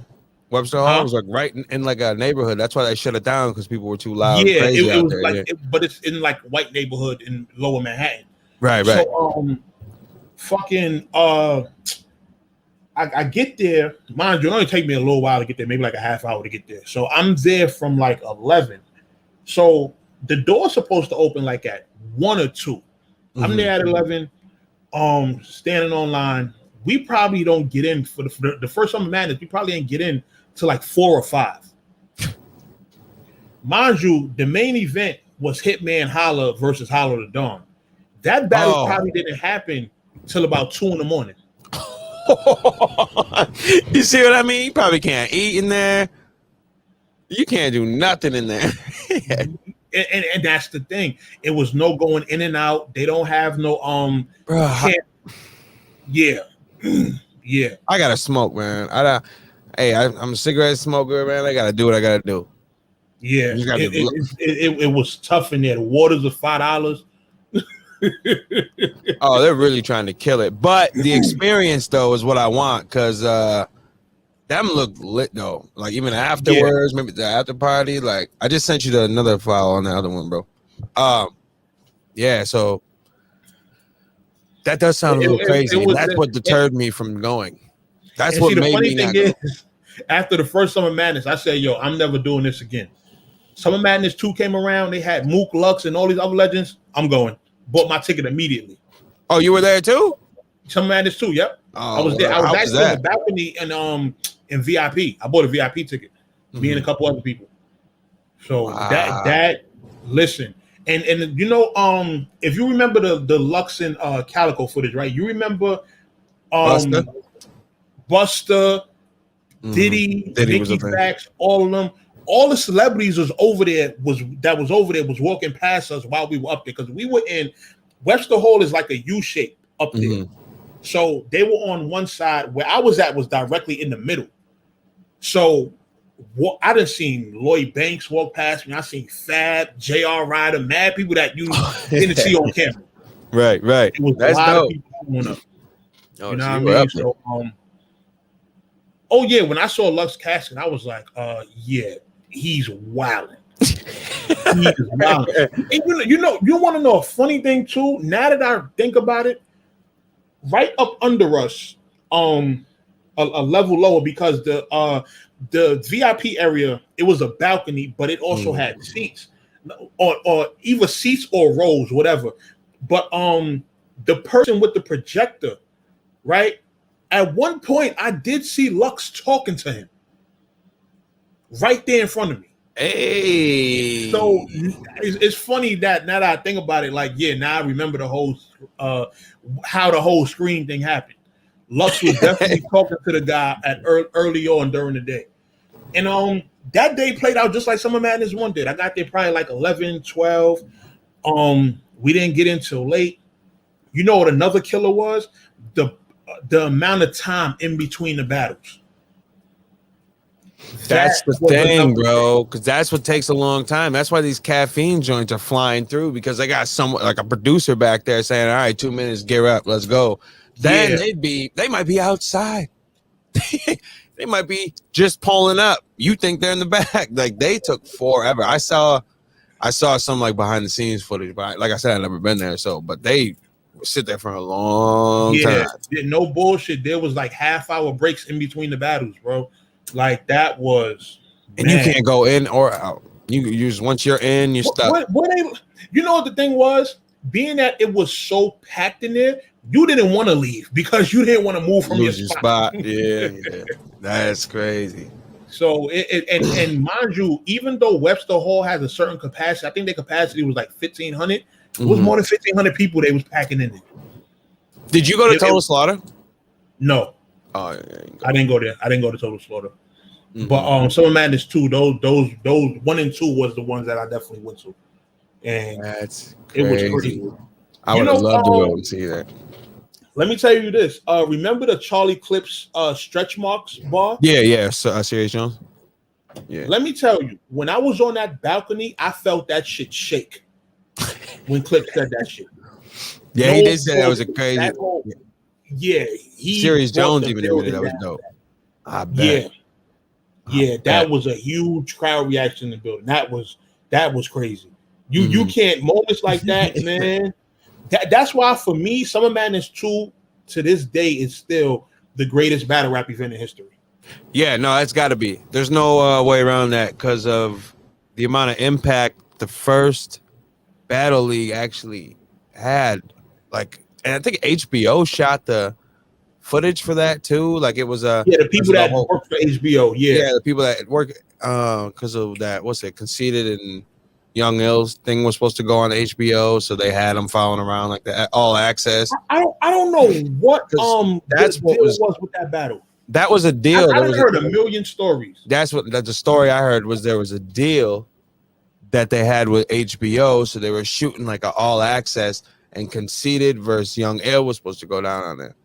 Webster Hall was like right in like a neighborhood. That's why they shut it down because people were too loud. Yeah, and crazy it was there. like, but it's in like white neighborhood in Lower Manhattan. Right. So I get there, mind you, it only take me a little while to get there, maybe like a half hour to get there. So I'm there from like 11. So the door's supposed to open like at 1 or 2. I'm there at 11, standing online. We probably don't get in for the first Summer Madness. We probably ain't get in to like 4 or 5. Mind you, the main event was Hitman Holla versus Hollow the Dawn. That battle probably didn't happen till about 2 in the morning. You see what I mean? You probably can't eat in there. You can't do nothing in there. and that's the thing. It was no going in and out. They don't have no yeah. I gotta smoke, man. I'm a cigarette smoker, man. I gotta do what I gotta do. Yeah, it was tough in there. The waters are $5. Oh, they're really trying to kill it. But the experience though is what I want, because them look lit though. Like even afterwards, maybe the after party. Like I just sent you another file on the other one, bro. So that does sound a little crazy. That's what deterred me from going. That's what made me not go. After the first Summer Madness, I said, yo, I'm never doing this again. Summer Madness 2 came around. They had Mook, Lux, and all these other legends. I'm going. Bought my ticket immediately. Oh, you were there too? Summer Madness 2, yep. Oh, I was there. I was actually in the balcony and in VIP. I bought a VIP ticket. Me and a couple other people. So that listen. And you know, if you remember the Lux and Calico footage, right? You remember Buster, Diddy, Nicki Fax, all of them. All the celebrities was over there was walking past us while we were up there, because we were in Webster Hall is like a U shape up there. So they were on one side. Where I was at was directly in the middle. So I done seen Lloyd Banks walk past me. I seen Fab, J.R. Ryder, mad people that you didn't see on camera. Right. It was That's a lot dope. of people showing up. Oh, You know so what I you were mean? up there. So, oh yeah, when I saw Lux casket, I was like, yeah, he's wilding. He's wilding. And you want to know a funny thing too? Now that I think about it, right up under us, a level lower, because the VIP area, it was a balcony, but it also had seats, or either seats or rows, whatever. But the person with the projector, right? At one point, I did see Lux talking to him right there in front of me. Hey. So it's funny that now that I think about it, like, yeah, now I remember the whole how the whole screen thing happened. Lux was definitely talking to the guy at early on during the day. And that day played out just like Summer Madness 1 did. I got there probably like 11, 12. We didn't get in till late. You know what another killer was? The amount of time in between the battles. That's the thing, bro, because that's what takes a long time. That's why these caffeine joints are flying through, because they got someone like a producer back there saying, all right, 2 minutes, gear up, let's go. Then they might be outside. They might be just pulling up. You think they're in the back. Like, they took forever. I saw some like behind the scenes footage, but like I said, I've never been there. But they sit there for a long time. No bullshit. There was like half-hour breaks in between the battles, bro. Like, that was, and man. You can't go in or out. You just, once you're in, you're stuck. You know what the thing was? Being that it was so packed in there, you didn't want to leave because you didn't want to move from your spot. Yeah. That's crazy. So and mind you, even though Webster Hall has a certain capacity, I think their capacity was like 1,500. It was more than 1,500 people they was packing in there. Did you go to Total Slaughter? No. Oh, yeah, I didn't go there. I didn't go to Total Slaughter. But Summer Madness 2, those 1 and 2 was the ones that I definitely went to. And that's crazy. It was crazy. I would have loved to go and see that. Let me tell you this. Remember the Charlie Clips stretch marks bar? Yeah. So, Sirius Jones. Yeah. Let me tell you, when I was on that balcony, I felt that shit shake when Clips said that shit. Yeah, he did say that was a crazy. Sirius Jones even admitted that was dope. I bet. Yeah, that was a huge crowd reaction in the building. That was crazy. You can't, moments like that, man. That's why for me, Summer Madness 2 to this day is still the greatest battle rap event in history. Yeah, no, it's got to be. There's no way around that because of the amount of impact the first Battle League actually had. Like, and I think HBO shot the footage for that too. Like, it was the people that work for HBO. Yeah, the people that work because of that. What's it? Conceited and Young Ill's thing was supposed to go on HBO, so they had them following around like that, all access. I don't know what that's what was with that battle. That was a deal. I heard a million stories. That's the story I heard was there was a deal that they had with HBO, so they were shooting like an all access, and Conceited versus Young Ill was supposed to go down on there.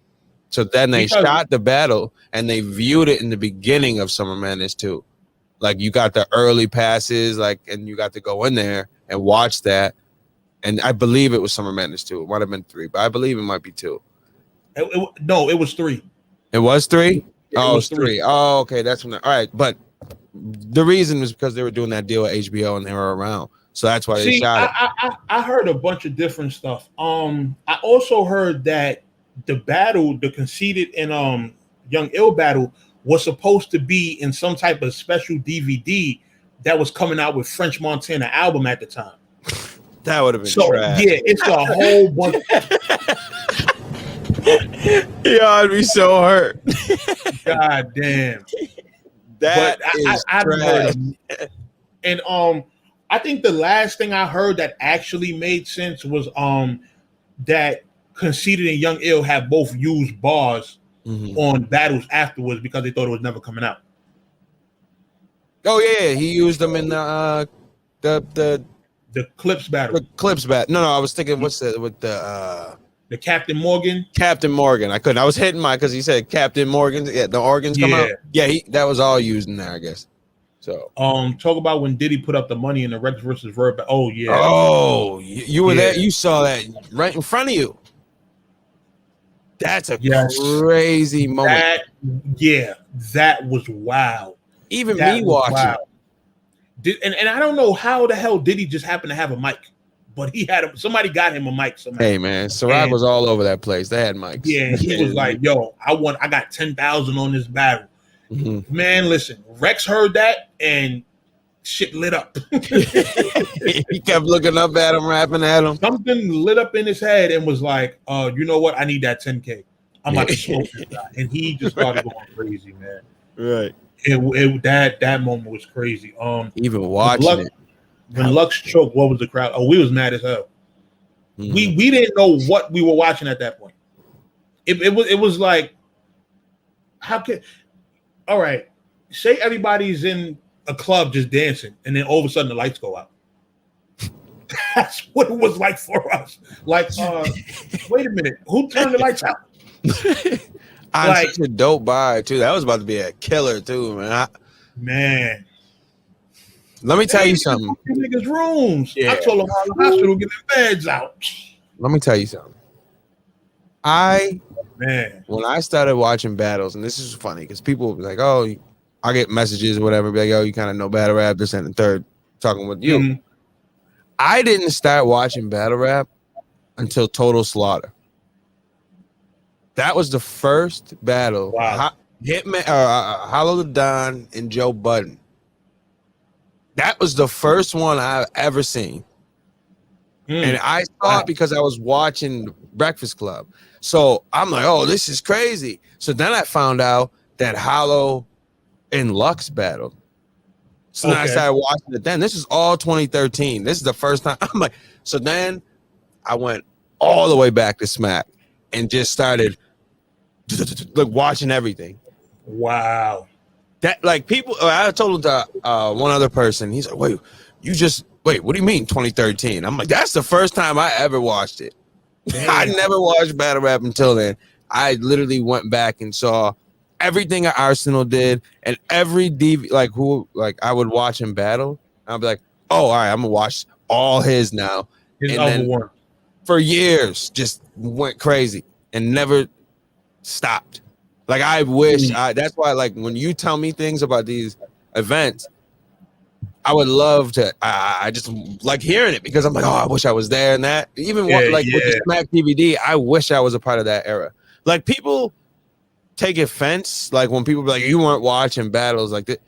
So then they shot the battle and they viewed it in the beginning of Summer Madness 2. Like, you got the early passes, like, and you got to go in there and watch that. And I believe it was Summer Madness 2. It might have been 3, but I believe it might be 2. No, it was 3. It was 3? Yeah, it was 3. Oh, okay. That's when. All right. But the reason was because they were doing that deal with HBO and they were around. So that's why they shot it. I heard a bunch of different stuff. I also heard that the battle, the Conceited and Young Ill battle, was supposed to be in some type of special DVD that was coming out with French Montana album at the time. That would have been trash. Yeah, it's a whole bunch. Yeah, I'd be so hurt. God damn. That is trash. And I think the last thing I heard that actually made sense was that Conceited and Young Ill have both used bars on battles afterwards because they thought it was never coming out. Oh yeah, he used them in the Clips battle. The Clips battle. No, I was thinking what's that with the Captain Morgan. Captain Morgan. I was hitting because he said Captain Morgan. Yeah, the organs come out. Yeah, that was all used in there, I guess. So, talk about when Diddy put up the money in the Rex versus Verb. Oh yeah. Oh, you were there. You saw that right in front of you. That's a crazy moment. That was wild. Even me watching. And I don't know how the hell Diddy just happened to have a mic, but he had somebody got him a mic somehow. Hey man, Ciroc was all over that place. They had mics. Yeah, he was like, "Yo, I got 10,000 on this battle." Mm-hmm. Man, listen, Rex heard that and shit lit up. He kept looking up at him, rapping at him. Something lit up in his head and was like, you know what? I need that 10K. I'm about to smoke this guy. And he just started going crazy, man. Right. That moment was crazy. Even watching it. When Lux choked, what was the crowd? Oh, we was mad as hell. Mm-hmm. We didn't know what we were watching at that point. It was like, how can, all right, say everybody's in a club just dancing, and then all of a sudden the lights go out. That's what it was like for us. Like, wait a minute, who turned the lights out? I'm such a dope buy too. That was about to be a killer too, man. Man, let me tell you something. Niggas' rooms. Yeah. I told them how the hospital get their beds out. Let me tell you something. When I started watching battles, and this is funny because people be like, "Oh, I get messages or whatever, be like, oh, you kind of know battle rap, this and the third, talking with you." Mm-hmm. I didn't start watching battle rap until Total Slaughter. That was the first battle. Wow. Hitman, Hollow the Don and Joe Budden. That was the first one I've ever seen. And I saw it because I was watching Breakfast Club. So I'm like, oh, this is crazy. So then I found out that Hollow and Lux battled. So then I started watching it then. This is all 2013. This is the first time. I'm like, so then I went all the way back to Smack and just started like watching everything. Wow. That like people, I told him to one other person, he's like, wait, what do you mean 2013? I'm like, that's the first time I ever watched it. I never watched battle rap until then. I literally went back and saw everything Arsenal did and every DV, like I would watch him battle. I'd be like, oh, all right, I'm gonna watch all his now. His other one for years just went crazy and never stopped. Like I wish that's why like when you tell me things about these events, I would love to. I just like hearing it because I'm like, oh, I wish I was there and that. Even with the Smack DVD, I wish I was a part of that era. Like people take offense, like when people be like, you weren't watching battles like that.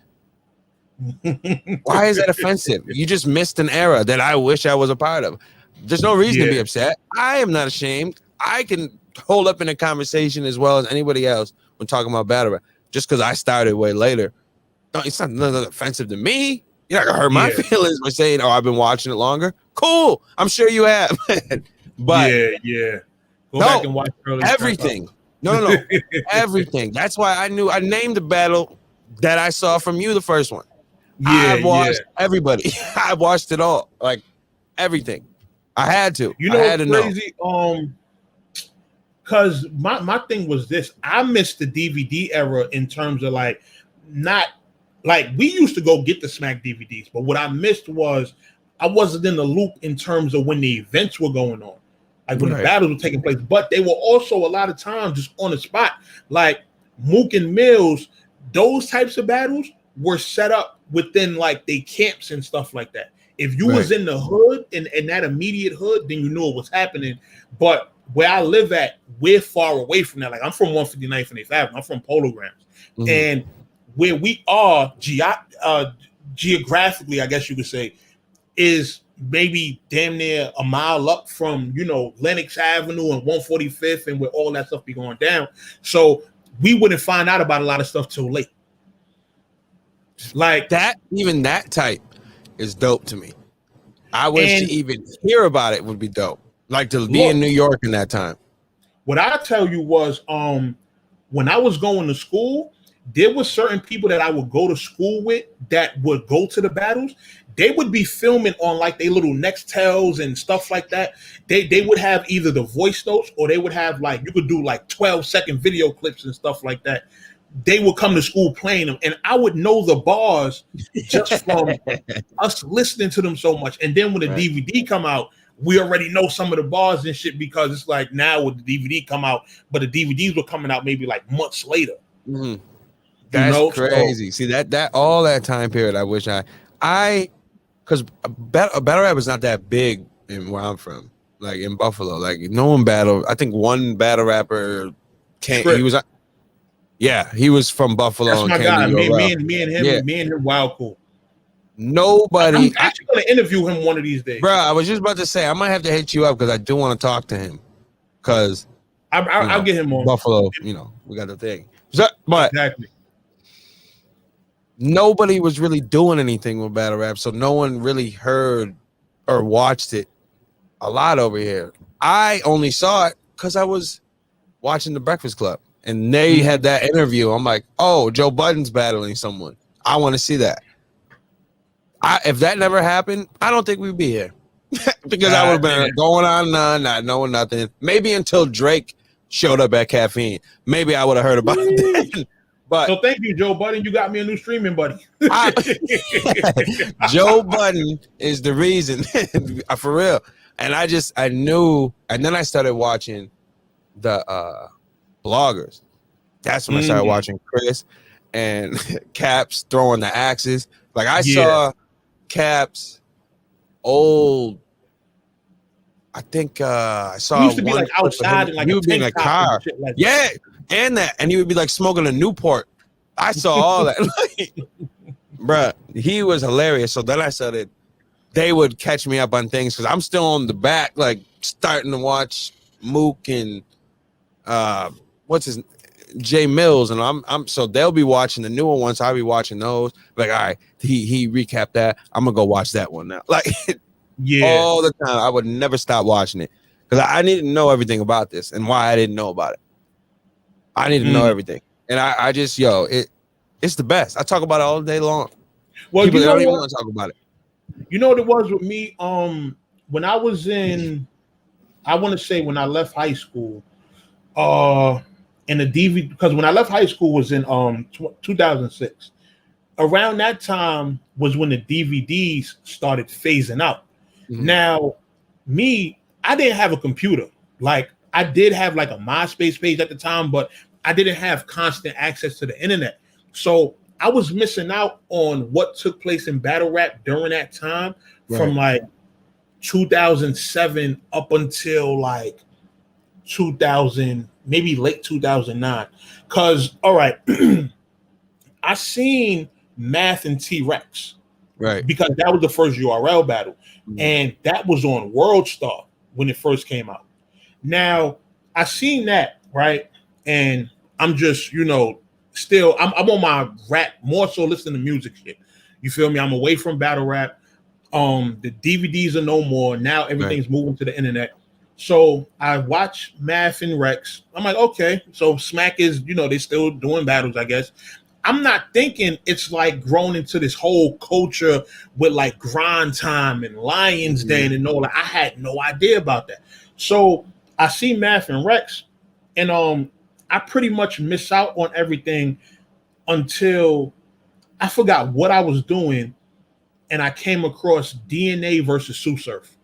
Why is that offensive? You just missed an era that I wish I was a part of. There's no reason to be upset. I am not ashamed. I can hold up in a conversation as well as anybody else when talking about battle rap. Just because I started way later, it's not nothing offensive to me. You're not gonna hurt my feelings by saying, "Oh, I've been watching it longer." Cool, I'm sure you have. But go back and watch everything. No, everything. That's why I named the battle that I saw from you, the first one. I've watched everybody. I watched it all, like everything. I had to. You know, what's crazy. Because my thing was this: I missed the DVD era in terms of like not. Like we used to go get the Smack DVDs, but what I missed was I wasn't in the loop in terms of when the events were going on, like when the battles were taking place. But they were also a lot of times just on the spot, like Mook and Mills. Those types of battles were set up within like they camps and stuff like that. If you was in the hood in that immediate hood, then you knew what was happening. But where I live at, we're far away from that. Like I'm from 159th and 8th Avenue. I'm from Polograms, and where we are geographically, I guess you could say, is maybe damn near a mile up from, Lenox Avenue and 145th and where all that stuff be going down. So we wouldn't find out about a lot of stuff till late. Like that, even that type is dope to me. I wish to even hear about it would be dope. Like to be in New York in that time. What I tell you was, when I was going to school, there were certain people that I would go to school with that would go to the battles. They would be filming on like their little Nextels and stuff like that. They would have either the voice notes or they would have like, you could do like 12-second video clips and stuff like that. they would come to school playing them, and I would know the bars just from us listening to them so much. And then when the DVD come out, we already know some of the bars and shit, because it's like now with the DVD come out, but the DVDs were coming out maybe like months later. Mm-hmm. That's crazy. See that all that time period. I wish because battle rap is not that big in where I'm from, like in Buffalo. Like no one battle. I think one battle rapper can't. He was. Yeah, he was from Buffalo. That's my guy. Me and him, wild cool. Nobody. I'm actually going to interview him one of these days. Bro, I was just about to say, I might have to hit you up because I do want to talk to him. Because I'll get him on. Buffalo, we got the thing. But exactly. Nobody was really doing anything with battle rap, so no one really heard or watched it a lot over here. I only saw it because I was watching The Breakfast Club. And they had that interview. I'm like, oh, Joe Budden's battling someone. I want to see that. If that never happened, I don't think we'd be here. Because I would have been going on, not knowing nothing. Maybe until Drake showed up at Caffeine. Maybe I would have heard about it. But so thank you, Joe Budden. You got me a new streaming buddy. Joe Budden is the reason. For real. And I knew. And then I started watching the bloggers. That's when I started watching Chris and Caps throwing the axes. Like I saw Caps old. I think I saw. He used to be like outside, and like he would be in a car. And that, and he would be like smoking a Newport. I saw all that. Bruh, he was hilarious. So then I started. They would catch me up on things because I'm still on the back, like starting to watch Mook and what's his Jay Mills, and I'm so they'll be watching the newer ones. I'll be watching those. Like, all right, he recapped that. I'm gonna go watch that one now. Like, all the time. I would never stop watching it because I need to know everything about this and why I didn't know about it. I need to know everything, and I just it's the best. I talk about it all day long. Well, people don't even want to talk about it. You know what it was with me? When I was I want to say when I left high school. And the DVD, because when I left high school was in 2006. Around that time was when the DVDs started phasing out. Mm-hmm. Now, I didn't have a computer. Like I did have like a MySpace page at the time, but I didn't have constant access to the internet. So I was missing out on what took place in battle rap during that time, from like 2007 up until like 2000, maybe late 2009. Because, all right, I seen Math and T-Rex. Right. Because that was the first URL battle. Mm-hmm. And that was on World Star when it first came out. Now, I seen that, right? And I'm just, still, I'm on my rap, more so listening to music shit. You feel me? I'm away from battle rap. The DVDs are no more. Now everything's moving to the internet. So I watch Math and Rex. I'm like, okay. So Smack is, they still doing battles, I guess. I'm not thinking it's like grown into this whole culture with like Grind Time and Lions Den and all that. I had no idea about that. So I see Math and Rex, and I pretty much miss out on everything until I forgot what I was doing, and I came across DNA versus Sue Surf.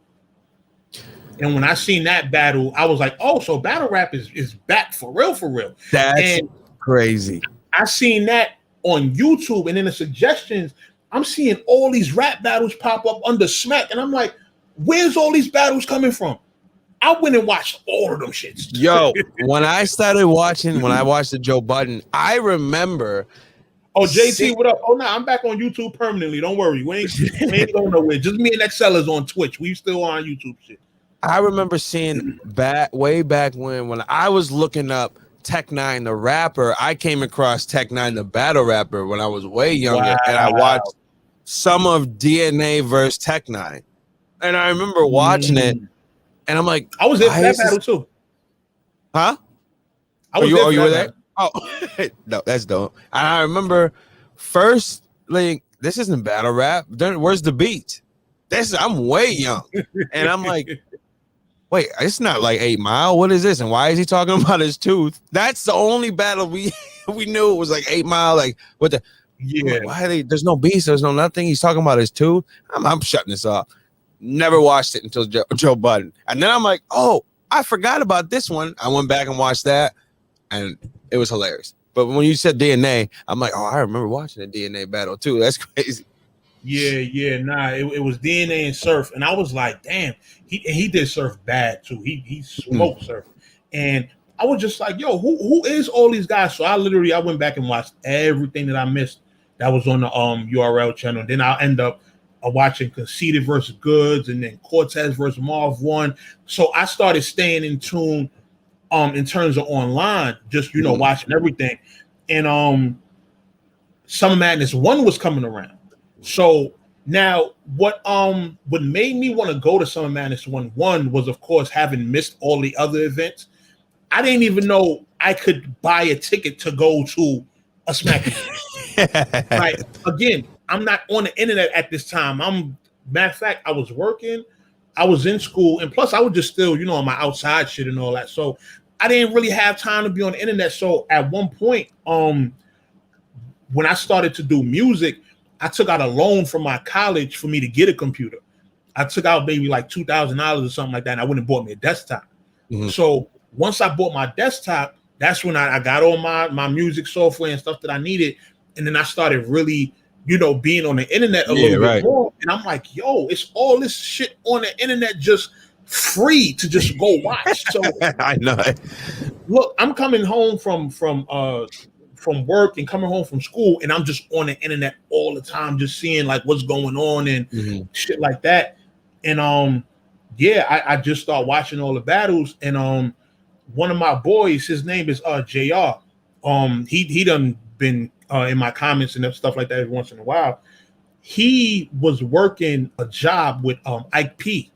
And when I seen that battle, I was like, oh, so battle rap is back for real, for real. That's crazy. I seen that on YouTube, and in the suggestions, I'm seeing all these rap battles pop up under Smack, and I'm like, where's all these battles coming from? I went and watched all of them shits. Yo, when I watched the Joe Budden, I remember. Oh, JT, what up? Oh, no, I'm back on YouTube permanently. Don't worry. We ain't going nowhere. Just me and Excel is on Twitch. We still on YouTube shit. I remember seeing way back when I was looking up Tech Nine the rapper. I came across Tech Nine the battle rapper when I was way younger, and I watched some of DNA versus Tech Nine, and I remember watching it, and I'm like, I was there for that battle too. Huh? You were there? Oh, no, that's dope. I remember first, like, this isn't battle rap. Where's the beat? I'm way young, and I'm like, wait, it's not like 8 Mile. What is this? And why is he talking about his tooth? That's the only battle we knew. It was like 8 Mile. Like, what the? Yeah. Like, why are they? There's no beast. There's no nothing. He's talking about his tooth. I'm shutting this off. Never watched it until Joe Budden. And then I'm like, oh, I forgot about this one. I went back and watched that, and it was hilarious. But when you said DNA, I'm like, oh, I remember watching the DNA battle too. That's crazy. Yeah. Nah, it was DNA and Surf, and I was like, damn, he did Surf bad too. He smoked Surf, and I was just like, yo, who is all these guys? So I went back and watched everything that I missed that was on the URL channel. Then I'll end up watching Conceited versus Goods, and then Cortez versus Marv 1. So I started staying in tune in terms of online, just watching everything. And Summer Madness 1 was coming around. So now what made me want to go to Summer Madness 1 was, of course, having missed all the other events. I didn't even know I could buy a ticket to go to a Smack event. Like, again, I'm not on the internet at this time. Matter of fact, I was working, I was in school, and plus I was just still, on my outside shit and all that. So I didn't really have time to be on the internet. So at one point, when I started to do music, I took out a loan from my college for me to get a computer. I took out maybe like $2,000 or something like that, and I went and bought me a desktop. Mm-hmm. So once I bought my desktop, that's when I got all my music software and stuff that I needed. And then I started really, being on the internet a little bit more. And I'm like, yo, it's all this shit on the internet just free to just go watch. So I know. Look, I'm coming home from work and coming home from school, and I'm just on the internet all the time, just seeing like what's going on and shit like that. And I just start watching all the battles. And one of my boys, his name is JR. He done been in my comments and stuff like that every once in a while. He was working a job with Ike P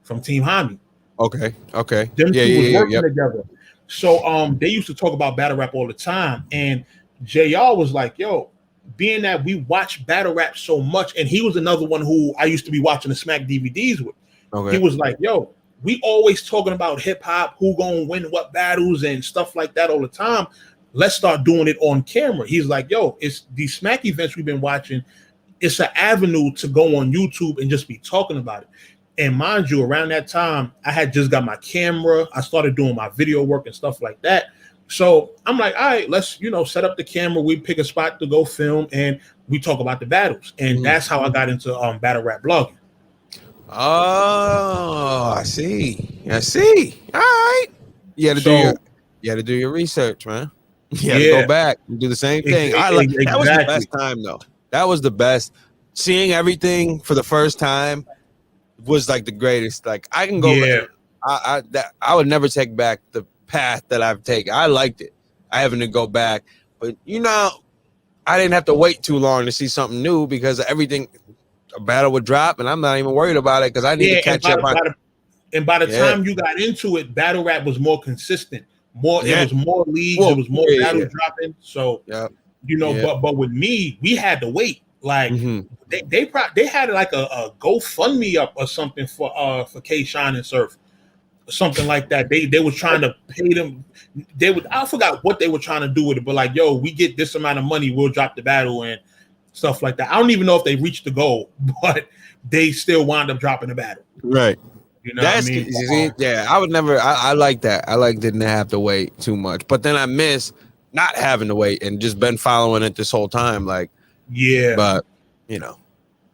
from Team Hami. Okay. Them two was working together. So they used to talk about battle rap all the time. And JR was like, yo, being that we watch battle rap so much, and he was another one who I used to be watching the Smack DVDs with. Okay. He was like, yo, we always talking about hip hop, who gonna win what battles and stuff like that all the time. Let's start doing it on camera. He's like, yo, it's these Smack events we've been watching. It's an avenue to go on YouTube and just be talking about it. And mind you, around that time, I had just got my camera. I started doing my video work and stuff like that. So I'm like, all right, let's, set up the camera. We pick a spot to go film and we talk about the battles. And that's how I got into battle rap blogging. Oh, I see. All right. You had to do your research, man. You had to go back and do the same thing. That was the best time, though. That was the best. Seeing everything for the first time was like the greatest. Like, I can go back. I would never take back the path that I've taken. I liked it. I having to go back, but I didn't have to wait too long to see something new because a battle would drop, and I'm not even worried about it because I need to catch up. And by the time you got into it, battle rap was more consistent. It was more leagues. It was more battles dropping. So but with me, we had to wait. Like they had like a GoFundMe up or something for K Shine and Surf, something like that. They was trying to pay them. I forgot what they were trying to do with it, but like, yo, we get this amount of money, we'll drop the battle and stuff like that. I don't even know if they reached the goal, but they still wound up dropping the battle. Right. That's what I mean? I would never. I like that. I like didn't have to wait too much, but then I miss not having to wait and just been following it this whole time. Like, but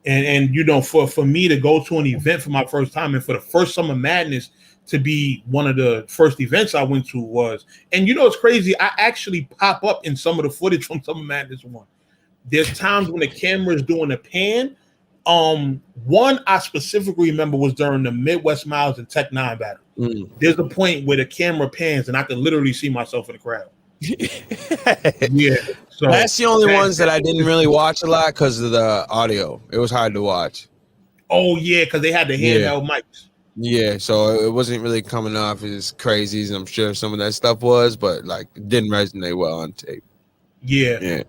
and for me to go to an event for my first time and for the first Summer Madness to be one of the first events I went to was, and it's crazy. I actually pop up in some of the footage from Summer Madness 1. There's times when the camera is doing a pan. One I specifically remember was during the Midwest Miles and Tech 9 battle. There's a point where the camera pans and I could literally see myself in the crowd. So that's the only ones that I didn't really watch a lot because of the audio. It was hard to watch. Oh yeah, because they had the handheld mics. Yeah, so it wasn't really coming off as crazy as I'm sure some of that stuff was, but like it didn't resonate well on tape. Yeah.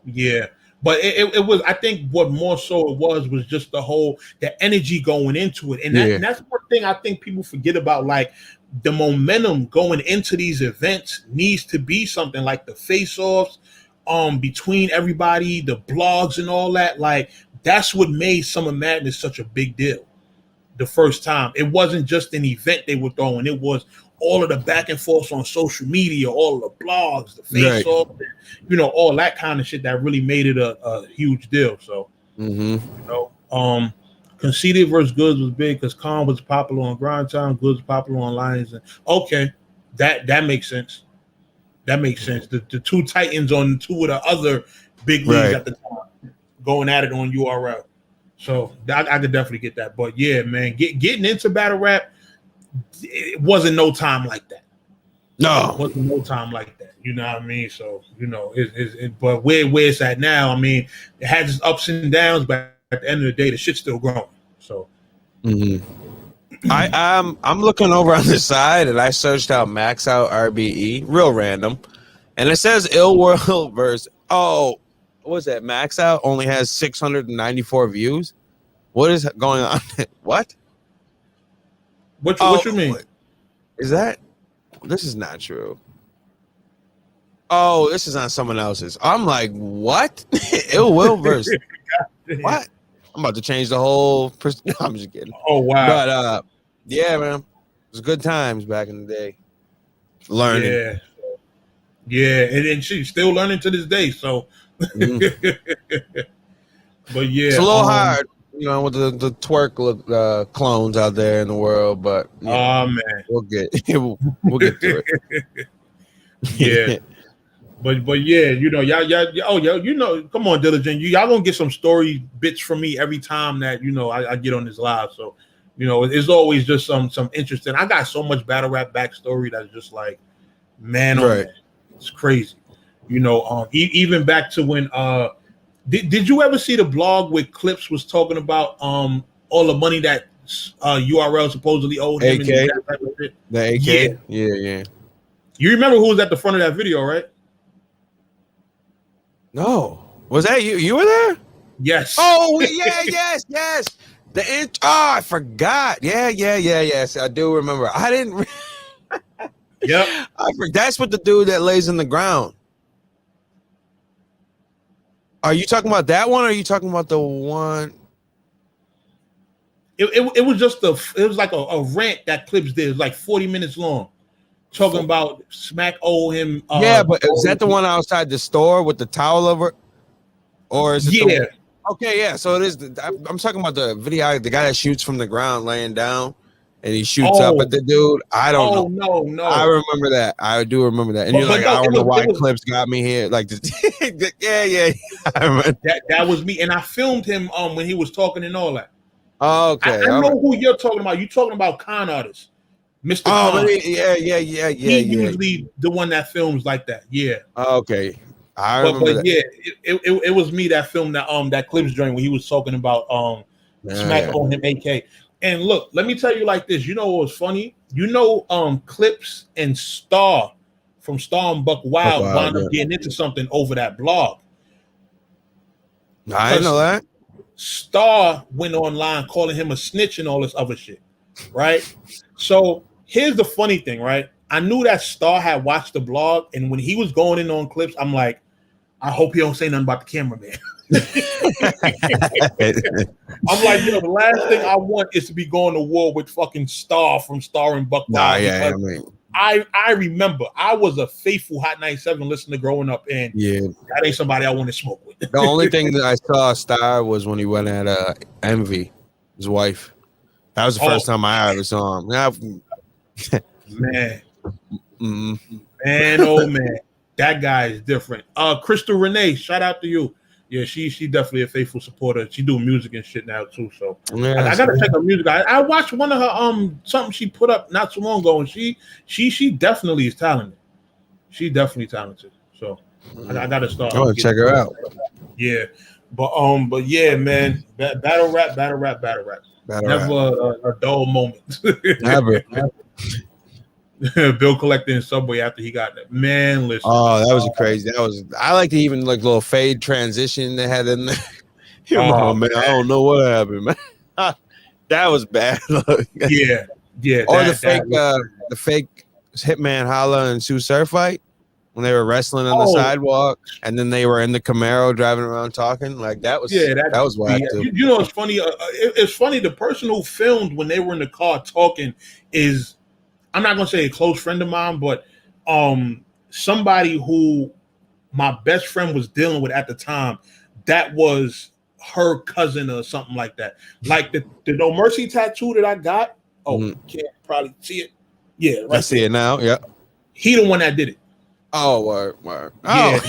But it was, I think what more so it was just the energy going into it. And that's one thing I think people forget about. Like the momentum going into these events needs to be something like the face-offs between everybody, the blogs and all that. Like, that's what made Summer Madness such a big deal the first time. It wasn't just an event they were throwing. It was all of the back and forth on social media, all of the blogs, the face-off, all that kind of shit that really made it a huge deal. So, Conceited versus Goods was big because Khan was popular on Grind Time, Goods popular on Lions. And okay, that makes sense. That makes sense. The two titans on two of the other big leagues at the time going at it on URL. So I could definitely get that. But yeah, man, getting into battle rap, it wasn't no time like that. No, it wasn't no time like that. You know what I mean? So but where it's at now, I mean, it has its ups and downs, but at the end of the day, the shit's still growing. So I'm looking over on the side and I searched out Maxout RBE, real random, and it says Ill World versus what was that? Maxout only has 694 views. What is going on? What? What you mean? Is that? This is not true. Oh, this is on someone else's. I'm like, what? Ill Will versus what? I'm about to change the whole. No, I'm just kidding. Oh wow! But yeah, man, it was good times back in the day. Learning. Yeah, and she's still learning to this day. So, but yeah, it's a little hard. With the twerk clones out there in the world, but man, we'll get to it. Yeah, but yeah, y'all, come on, Diligent, y'all gonna get some story bits from me every time that I get on this live. So, it's always just some interesting. I got so much battle rap backstory that's just like, man, man, it's crazy. Even back to when Did you ever see the blog where Clips was talking about all the money that URL supposedly owed him? AK? And that type of shit? The AK? Yeah. You remember who was at the front of that video, right? No. Was that you? You were there? Yes. Oh, yeah, yes. I forgot. Yes. I do remember. I didn't. Yep. That's what the dude that lays in the ground. Are you talking about that one, or are you talking about the one? It was just it was like a rant that Clips did. It was like 40 minutes long, talking about Smack owe him. But is that the one outside the store with the towel over? Or is it? Okay, yeah. So it is. I'm talking about the video. The guy that shoots from the ground, laying down, and he shoots up at the dude. I don't know. No. I remember that. I do remember that. And you're like, I don't know why Clips got me here. Like, yeah. I remember. That was me, and I filmed him when he was talking and all that. Oh, okay. I know who you're talking about. You're talking about con artist, Mr. Khan. Yeah. He's usually the one that films like that. Yeah. Okay. I remember that. Yeah, it was me that filmed that Clips joint when he was talking about Smack on him AK. And look, let me tell you like this. You know what was funny? Clips and Star from Star and Buck Wild wound up getting into something over that blog. I didn't know that. Star went online calling him a snitch and all this other shit, right? So here's the funny thing, right? I knew that Star had watched the blog, and when he was going in on Clips, I'm like, I hope he don't say nothing about the cameraman. I'm like, the last thing I want is to be going to war with fucking Star from Star and Buck Wild. I remember I was a faithful Hot 97 listener growing up, and that ain't somebody I want to smoke with. The only thing that I saw Star was when he went at Envy, his wife. That was the first time I ever saw him. Man, oh man, that guy is different. Crystal Renee, shout out to you. Yeah, she definitely a faithful supporter. She do music and shit now too. So I gotta check her music. I watched one of her something she put up not too long ago, and she definitely is talented. She's definitely talented. So I gotta start. Oh, check her out. Yeah, but yeah, man, battle rap. Never a dull moment. Never. Bill collecting Subway after he got that. Man, listen. Oh, that was crazy. I like the even like little fade transition they had in there. Man, I don't know what happened, man. That was bad. Yeah. Yeah, or the fake Hitman Holla and Sue Surf fight when they were wrestling on the sidewalk, and then they were in the Camaro driving around talking. Like that was whack too. You know, it's funny. It's funny. The person who filmed when they were in the car talking is, I'm not gonna say a close friend of mine, but somebody who my best friend was dealing with at the time. That was her cousin or something like that. Like the No Mercy tattoo that I got. Oh, can't probably see it. Yeah, right. I see it now. Yeah, he the one that did it. Oh, word. Yeah,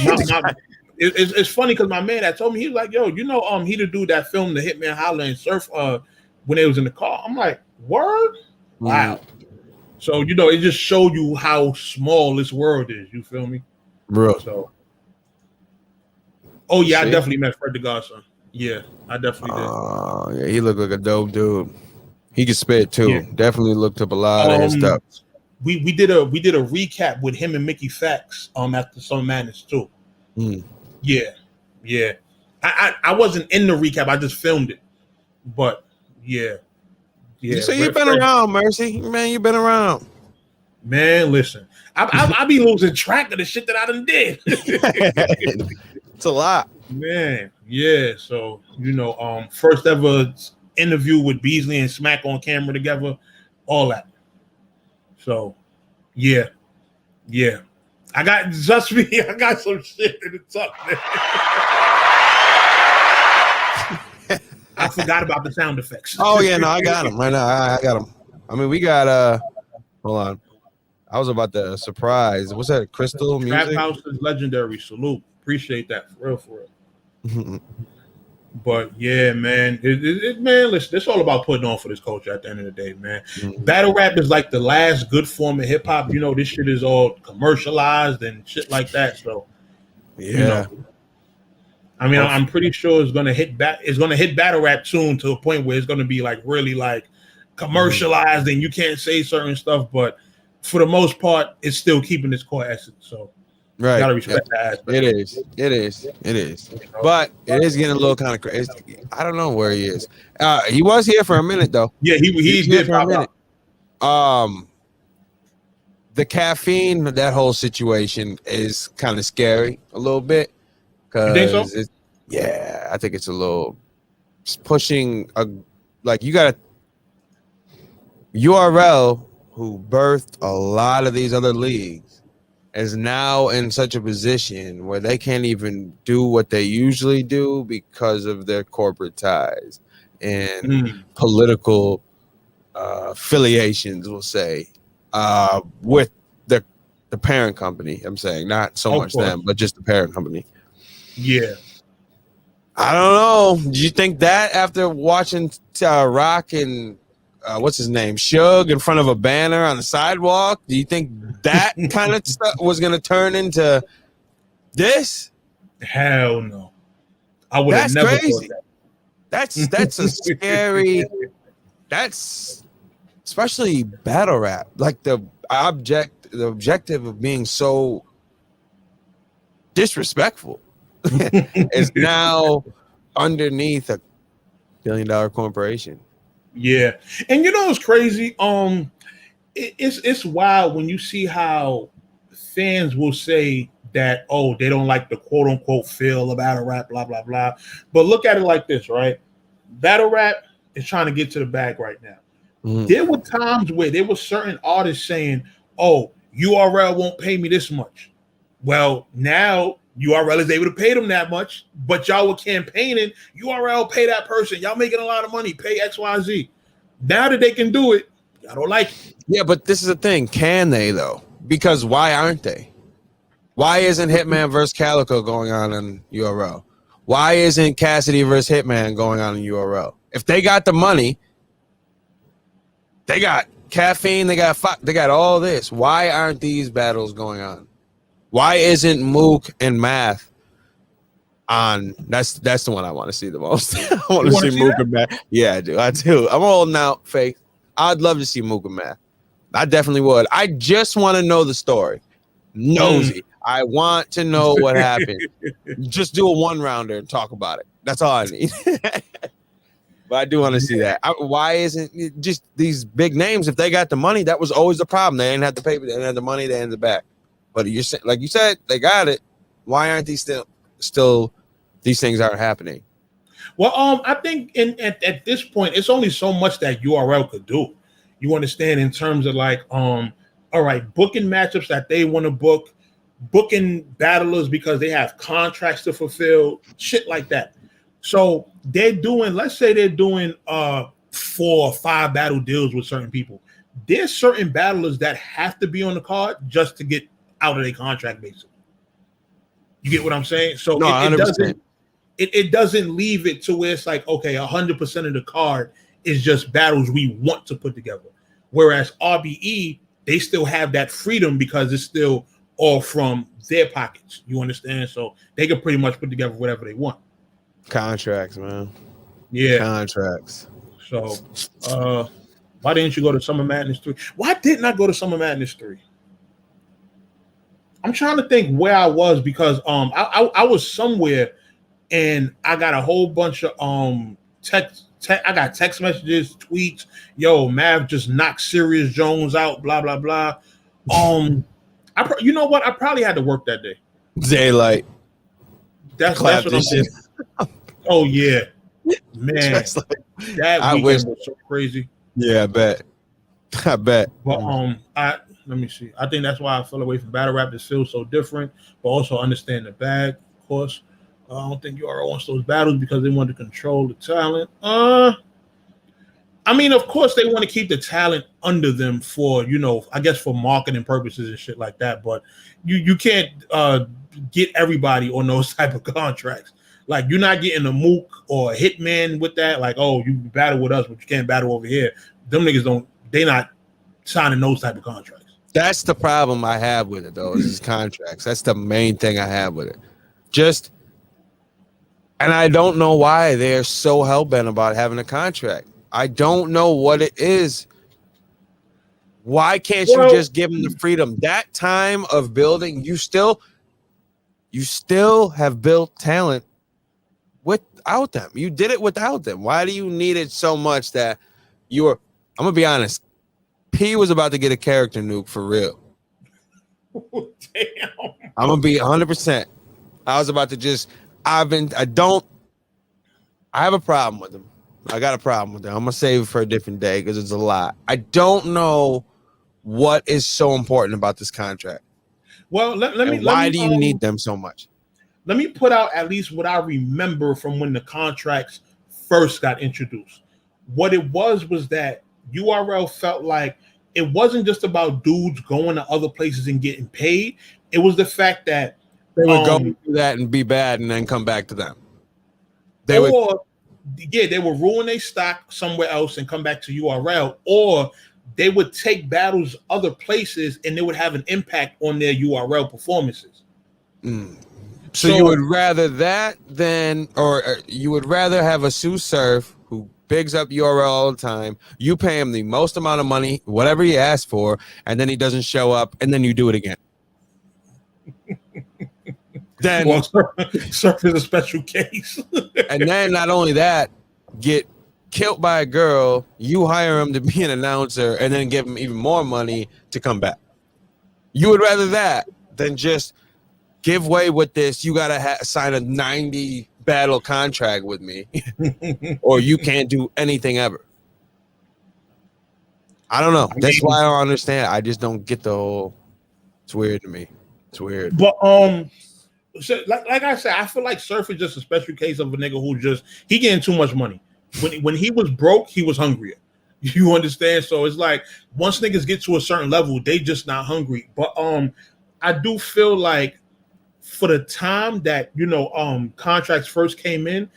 it's funny because my man that told me, he was like, "Yo, you know, he the dude that filmed the Hitman Holla and Surf when they was in the car." I'm like, "Word, wow." So you know, it just showed you how small this world is. You feel me, bro? So, oh yeah, I definitely met Fred the Godson. Yeah, I definitely did. Oh yeah, he looked like a dope dude. He could spit too. Yeah. Definitely looked up a lot of his stuff. We did a recap with him and Mickey Fax after Summer Madness too. Yeah. I wasn't in the recap. I just filmed it. But yeah. So you've been around, Mercy. Man, you've been around. Man, listen. I be losing track of the shit that I done did. It's a lot. Man, yeah. So, you know, first ever interview with Beasley and Smack on camera together, all that. So, yeah. I got some shit in the tuck, man. I forgot about the sound effects. Oh yeah, no, I got them right now. I got them. I mean, we got hold on. I was about to surprise. What's that? Crystal Music? Trap House is legendary. Salute. Appreciate that for real. But yeah, man, man, listen, it's all about putting on for this culture at the end of the day, man. Battle rap is like the last good form of hip hop. You know, this shit is all commercialized and shit like that. So, yeah. You know, I mean, I'm pretty sure it's gonna hit battle rap soon to a point where it's gonna be like really like commercialized and you can't say certain stuff, but for the most part, it's still keeping its core essence. So. Right. Gotta respect that aspect. It is. But it is getting a little kind of crazy. I don't know where he is. He was here for a minute though. Yeah, he did for a minute. The caffeine, that whole situation is kind of scary a little bit. You think so? Yeah, I think it's a little pushing like you got URL who birthed a lot of these other leagues. Is now in such a position where they can't even do what they usually do because of their corporate ties and political affiliations, we'll say, with the parent company. I'm saying not so much them, but just the parent company. Yeah. I don't know. Do you think that after watching Rock and what's his name, Suge, in front of a banner on the sidewalk, do you think that kind of stuff was going to turn into this? Hell no. I would have never thought that. That's a scary. That's especially battle rap. Like the objective of being so disrespectful is now underneath $1 billion corporation. Yeah, and you know what's crazy? It's wild when you see how fans will say that, oh, they don't like the quote unquote feel of battle rap, blah blah blah. But look at it like this, right? Battle rap is trying to get to the bag right now. There were times where there were certain artists saying, "Oh, URL won't pay me this much." Well, now URL is able to pay them that much, but y'all were campaigning, URL pay that person. Y'all making a lot of money, pay XYZ. Now that they can do it, y'all don't like it. Yeah, but this is the thing. Can they, though? Because why aren't they? Why isn't Hitman versus Calico going on URL? Why isn't Cassidy versus Hitman going on URL? If they got the money, they got caffeine, they got all this. Why aren't these battles going on? Why isn't Mook and Math on? That's the one I want to see the most. I want to see Mook and Math. Yeah, I do. I'm holding out faith. I'd love to see Mook and Math. I definitely would. I just want to know the story. Nosy. I want to know what happened. Just do a 1-rounder and talk about it. That's all I need. But I do want to see that. Why isn't it just these big names? If they got the money, that was always the problem. They didn't have the paper, they didn't have the money, they had the back. But you're like you said, they got it. Why aren't these still these things aren't happening? Well, I think at this point, it's only so much that URL could do. You understand, in terms of like, all right, booking matchups that they want to book, booking battlers because they have contracts to fulfill, shit like that. So they're doing, let's say they're doing 4 or 5 battle deals with certain people. There's certain battlers that have to be on the card just to get out of their contract, basically. You get what I'm saying? So no, it doesn't leave it to where it's like, okay, 100% of the card is just battles we want to put together. Whereas RBE, they still have that freedom because it's still all from their pockets. You understand? So they can pretty much put together whatever they want. Contracts, man. Yeah. Contracts. So why didn't you go to Summer Madness 3? Why didn't I go to Summer Madness 3? I'm trying to think where I was because I was somewhere and I got a whole bunch of I got text messages, tweets. Yo, Mav just knocked Sirius Jones out, blah blah blah. You know what? I probably had to work that day. Daylight. That's what I'm saying. Oh yeah, man, that weekend was so crazy. Yeah, I bet. But let me see. I think that's why I fell away from battle rap. It feels so different, but also understand the bag. Of course, I don't think URL wants those battles because they want to control the talent. I mean, of course, they want to keep the talent under them for, I guess for marketing purposes and shit like that. But you can't get everybody on those type of contracts. Like, you're not getting a Mook or a Hitman with that. Like, oh, you battle with us, but you can't battle over here. Them niggas they not signing those type of contracts. That's the problem I have with it, though, is contracts. That's the main thing I have with it. And I don't know why they're so hell-bent about having a contract. I don't know what it is. Why can't you just give them the freedom? That time of building, you still have built talent without them. You did it without them. Why do you need it so much that I'm gonna be honest, P was about to get a character nuke for real. Damn. I'm gonna be 100%. I was about to I have a problem with him. I got a problem with them. I'm gonna save it for a different day because it's a lot. I don't know what is so important about this contract. Well, why do you need them so much? Let me put out at least what I remember from when the contracts first got introduced. What it was that URL felt like it wasn't just about dudes going to other places and getting paid. It was the fact that they would go through that and be bad and then come back to them. They would ruin their stock somewhere else and come back to URL, or they would take battles other places and they would have an impact on their URL performances. So you would rather that or you would rather have a sous serve who bigs up URL all the time. You pay him the most amount of money, whatever he asked for, and then he doesn't show up, and then you do it again. Then Surf is a special case. And then not only that, get killed by a girl, you hire him to be an announcer, and then give him even more money to come back. You would rather that than just give way with this. You gotta sign a 90 battle contract with me, or you can't do anything ever. I don't know. That's why I don't understand. I just don't get the whole. It's weird to me. It's weird. But so, like I said, I feel like Surf is just a special case of a nigga who he getting too much money. When he was broke, he was hungrier. You understand? So it's like once niggas get to a certain level, they just not hungry. But I do feel like for the time that contracts first came in,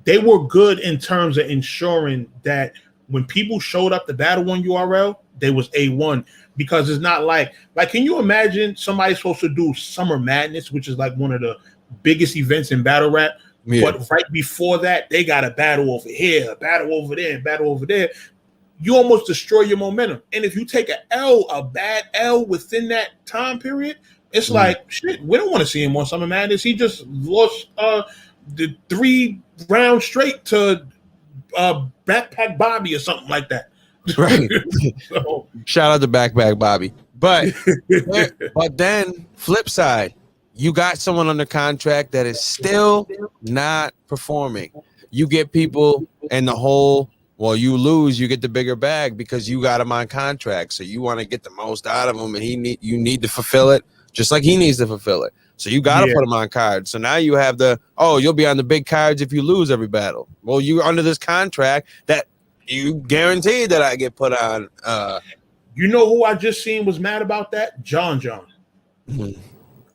they were good in terms of ensuring that when people showed up to battle on URL, they was A1. Because it's not like can you imagine somebody supposed to do Summer Madness, which is like one of the biggest events in battle rap, but right before that, they got a battle over here, a battle over there, and battle over there. You almost destroy your momentum. And if you take a bad L within that time period, it's like, shit, we don't want to see him on Summer Madness. He just lost the 3 rounds straight to Backpack Bobby or something like that. Right. So, shout out to Backpack Bobby. But then flip side, you got someone under contract that is still not performing. You get people and the whole, well, you lose, you get the bigger bag because you got him on contract. So you want to get the most out of him, and you need to fulfill it just like he needs to fulfill it. So you got to put him on cards. So now you have you'll be on the big cards if you lose every battle. Well, you're under this contract that you guaranteed that I get put on. You know who I just seen was mad about that? John. Mm-hmm.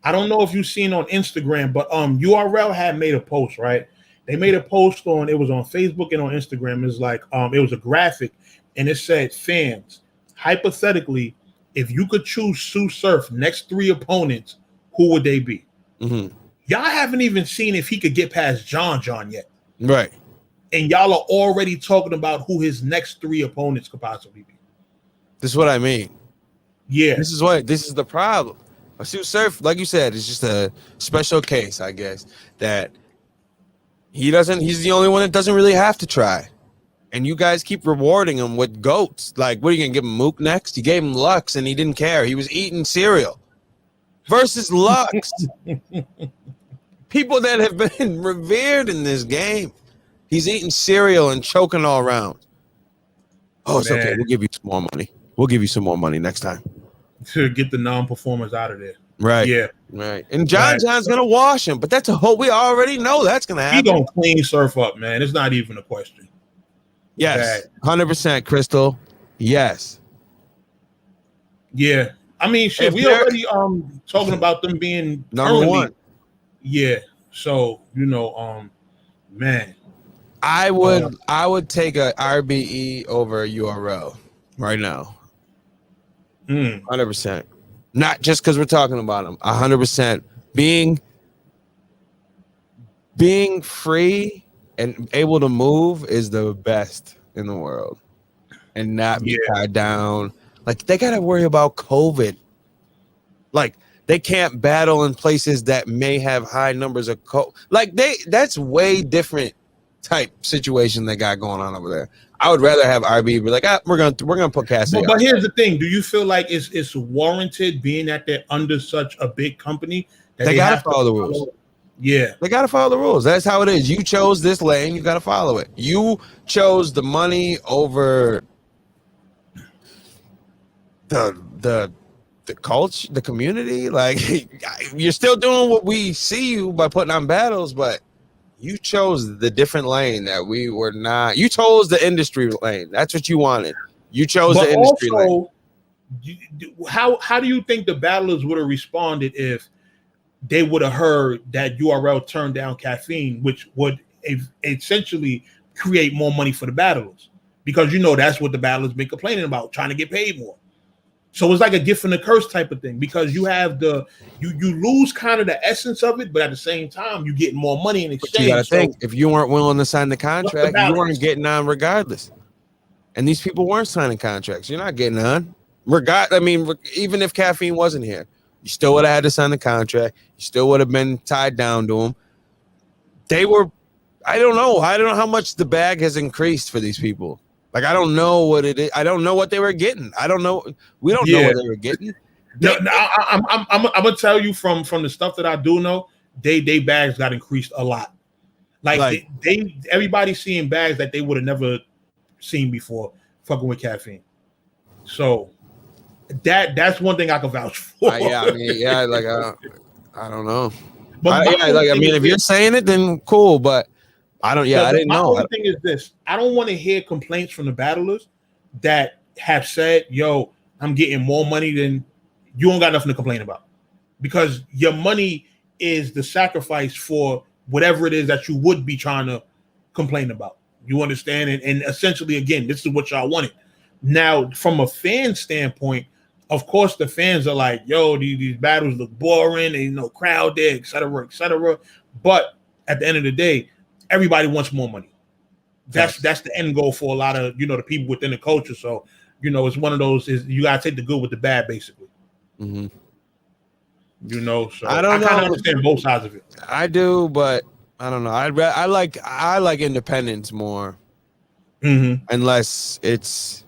I don't know if you've seen on Instagram, but URL had made a post, right? They made a post it was on Facebook and on Instagram. It's like it was a graphic, and it said, fans, hypothetically, if you could choose Sue Surf next 3 opponents, who would they be? Mm-hmm. Y'all haven't even seen if he could get past John yet. Right. And y'all are already talking about who his next 3 opponents could possibly be. This is what I mean. Yeah. This is the problem. Sue Surf, like you said, is just a special case, I guess, that he's the only one that doesn't really have to try. And you guys keep rewarding him with goats. Like, what are you going to give him, Mook next? You gave him Lux, and he didn't care. He was eating cereal. Versus Lux. People that have been revered in this game. He's eating cereal and choking all around. Oh, it's okay. We'll give you some more money. We'll give you some more money next time. To get the non-performers out of there. Right. Yeah. Right. And John's going to wash him, but that's a whole, we already know that's going to happen. He going to clean Surf up, man. It's not even a question. Yes. 100%, Crystal. Yes. Yeah. I mean, shit, we already talking about them being number 1. Yeah. So, man. I would take a RBE over a URL right now. 100%. Not just because we're talking about them. 100%. Being free and able to move is the best in the world, and not be tied down. Like, they gotta worry about COVID. Like, they can't battle in places that may have high numbers of COVID. Like, that's way different type situation they got going on over there. I would rather have RB be like, we're gonna put Casanova. But here's the thing: do you feel like it's warranted being that they're under such a big company that they gotta follow the rules? Yeah, they gotta follow the rules. That's how it is. You chose this lane, you gotta follow it. You chose the money over the culture, the community. Like, you're still doing what we see you by putting on battles, but you chose the different lane that we were not. You chose the industry lane. That's what you wanted. You chose the industry lane. How do you think the battlers would have responded if they would have heard that URL turned down caffeine, which would essentially create more money for the battlers? Because that's what the battlers been complaining about, trying to get paid more. So it's like a gift and a curse type of thing, because you have you lose kind of the essence of it, but at the same time you get more money in exchange. But you gotta think, if you weren't willing to sign the contract, you weren't getting on regardless. And these people weren't signing contracts. You're not getting on. Even if caffeine wasn't here, you still would have had to sign the contract. You still would have been tied down to them. I don't know how much the bag has increased for these people. Like, I don't know what it is. I don't know what they were getting. I don't know. We don't know what they were getting. I'm gonna tell you from the stuff that I do know, they bags got increased a lot. Like everybody's seeing bags that they would have never seen before, fucking with caffeine. So that's one thing I can vouch for. I don't know. But if you're saying it, then cool. But I don't. Yeah, I didn't know. The thing is this: I don't want to hear complaints from the battlers that have said, "Yo, I'm getting more money than you. Don't got nothing to complain about," because your money is the sacrifice for whatever it is that you would be trying to complain about. You understand? And essentially, again, this is what y'all wanted. Now, from a fan standpoint, of course, the fans are like, "Yo, these battles look boring. Ain't no crowd there, etc., etc." But at the end of the day, everybody wants more money. That's the end goal for a lot of the people within the culture. So it's one of those, is you gotta take the good with the bad, basically. Mm-hmm. So I kind of understand both sides of it. I do, but I don't know. I like independence more unless it's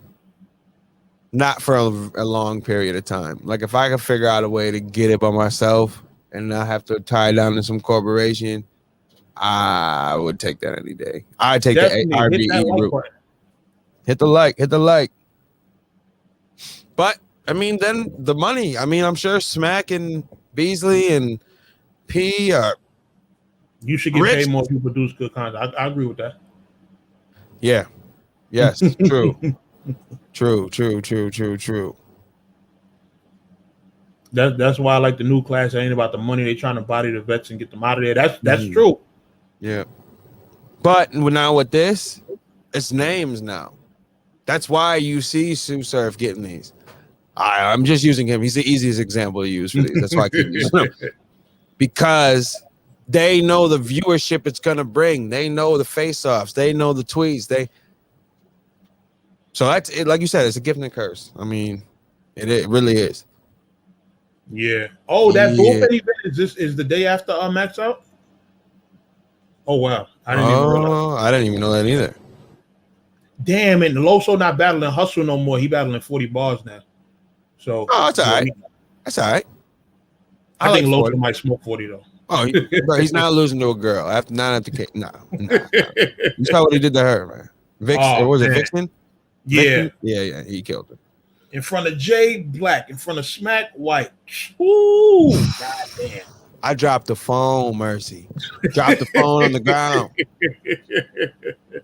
not for a long period of time. Like if I could figure out a way to get it by myself and not have to tie it down to some corporation, I would take that any day. I'd take the RBE route. Hit the like. But I mean, then the money. I mean, I'm sure Smack and Beasley and P are. You should get paid more if you produce good content. I agree with that. Yeah. Yes. True. True. That's why I like the new class. It ain't about the money. They trying to body the vets and get them out of there. That's true. Yeah. But now with this, it's names now. That's why you see Sue Surf getting these. I'm just using him. He's the easiest example to use for these. That's why I keep using him. Because they know the viewership it's going to bring. They know the face-offs. They know the tweets. So that's it. Like you said, it's a gift and a curse. I mean, it really is. Yeah. Oh, that bullpen event is the day after Maxout? Oh, wow. I didn't even know that either. Damn it. Loso not battling Hustle no more. He battling 40 bars now. So that's all right. That's all right. I think like Loso might smoke 40 though. Oh, bro, he's not losing to a girl. Not at the case. No. You saw what he did to her, man. Was it Vixen? Yeah. Yeah. He killed her. In front of Jay, black. In front of Smack, white. Ooh, goddamn. I dropped the phone, Mercy. Dropped the phone on the ground.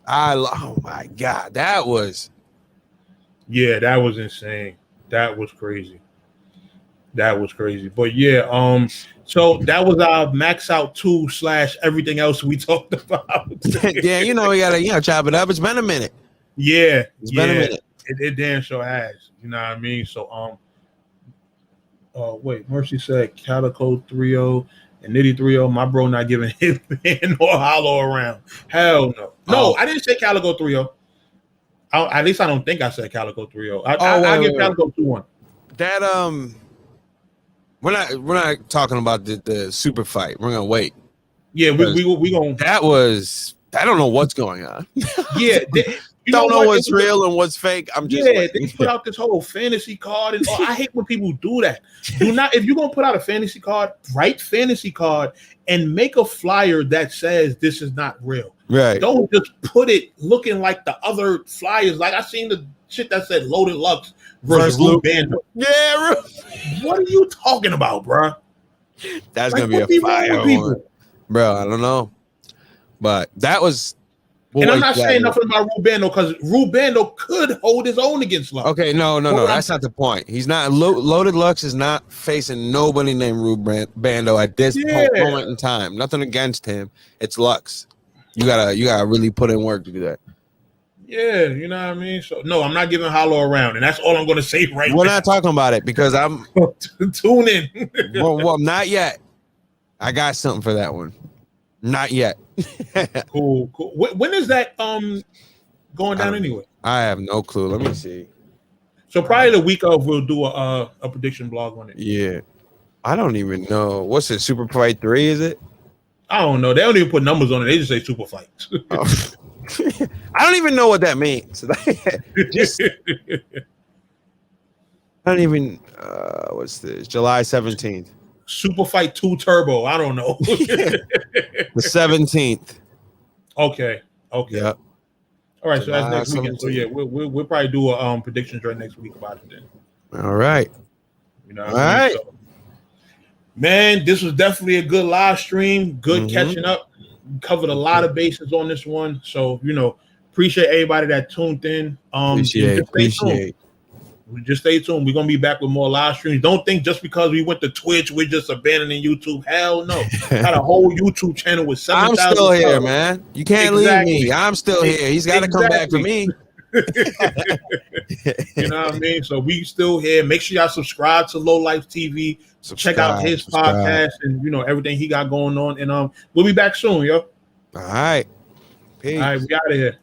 Oh my God, that was. Yeah, that was insane. That was crazy. But yeah, so that was our Maxout 2 / everything else we talked about. Yeah, we gotta chop it up. It's been a minute. Yeah, it's been a minute. It damn sure has. You know what I mean? So wait, Mercy said Calico 3-0 and Nitty 3-0. My bro not giving Hitman or hollow around. Hell no. No, I didn't say Calico 3-0. At least I don't think I said Calico 3-0. I give Calico 2-1. That we're not talking about the super fight. We're gonna wait. Yeah, we gonna. That was. I don't know what's going on. Yeah. You don't know what's real and what's fake. I'm just they put out this whole fantasy card and I hate when people do that. Do not, if you're gonna put out a fantasy card, write fantasy card and make a flyer that says this is not real. Right. Don't just put it looking like the other flyers. Like I seen the shit that said Loaded Lux versus Luke Bando. Yeah, what are you talking about, bro? That's gonna be a fire one. Bro, I don't know. But that was. And I'm not saying nothing about Rubando because Rubando could hold his own against Lux. Okay, no. That's not the point. He's not Loaded Lux is not facing nobody named Rubando at this moment in time. Nothing against him. It's Lux. You gotta really put in work to do that. Yeah, you know what I mean. So no, I'm not giving hollow around, and that's all I'm gonna say right now. We're not talking about it because I'm tune in. well, not yet. I got something for that one. Not yet. Cool. When is that going down anyway? I have no clue. Let me see. So probably the week of we'll do a prediction blog on it. Yeah. I don't even know. What's it? Super Fight 3, is it? I don't know. They don't even put numbers on it. They just say Super Fights. I don't even know what that means. I don't even what's this? July 17th. Super Fight 2 Turbo. I don't know. The 17th. Okay. Yep. All right. So that's next weekend. So yeah, we'll probably do a predictions right next week about it then. All right. All right. So, man, this was definitely a good live stream. Good catching up. We covered a lot of bases on this one. So appreciate everybody that tuned in. Appreciate. Just stay tuned. We're gonna be back with more live streams. Don't think just because we went to Twitch, we're just abandoning YouTube. Hell no. Got a whole YouTube channel with 7,000. I'm still here, man. You can't leave me. I'm still here. He's got to come back for me. You know what I mean? So we still here. Make sure y'all subscribe to Low Life TV. Check out his podcast and everything he got going on. And we'll be back soon, yo. All right. Peace. All right, we out of here.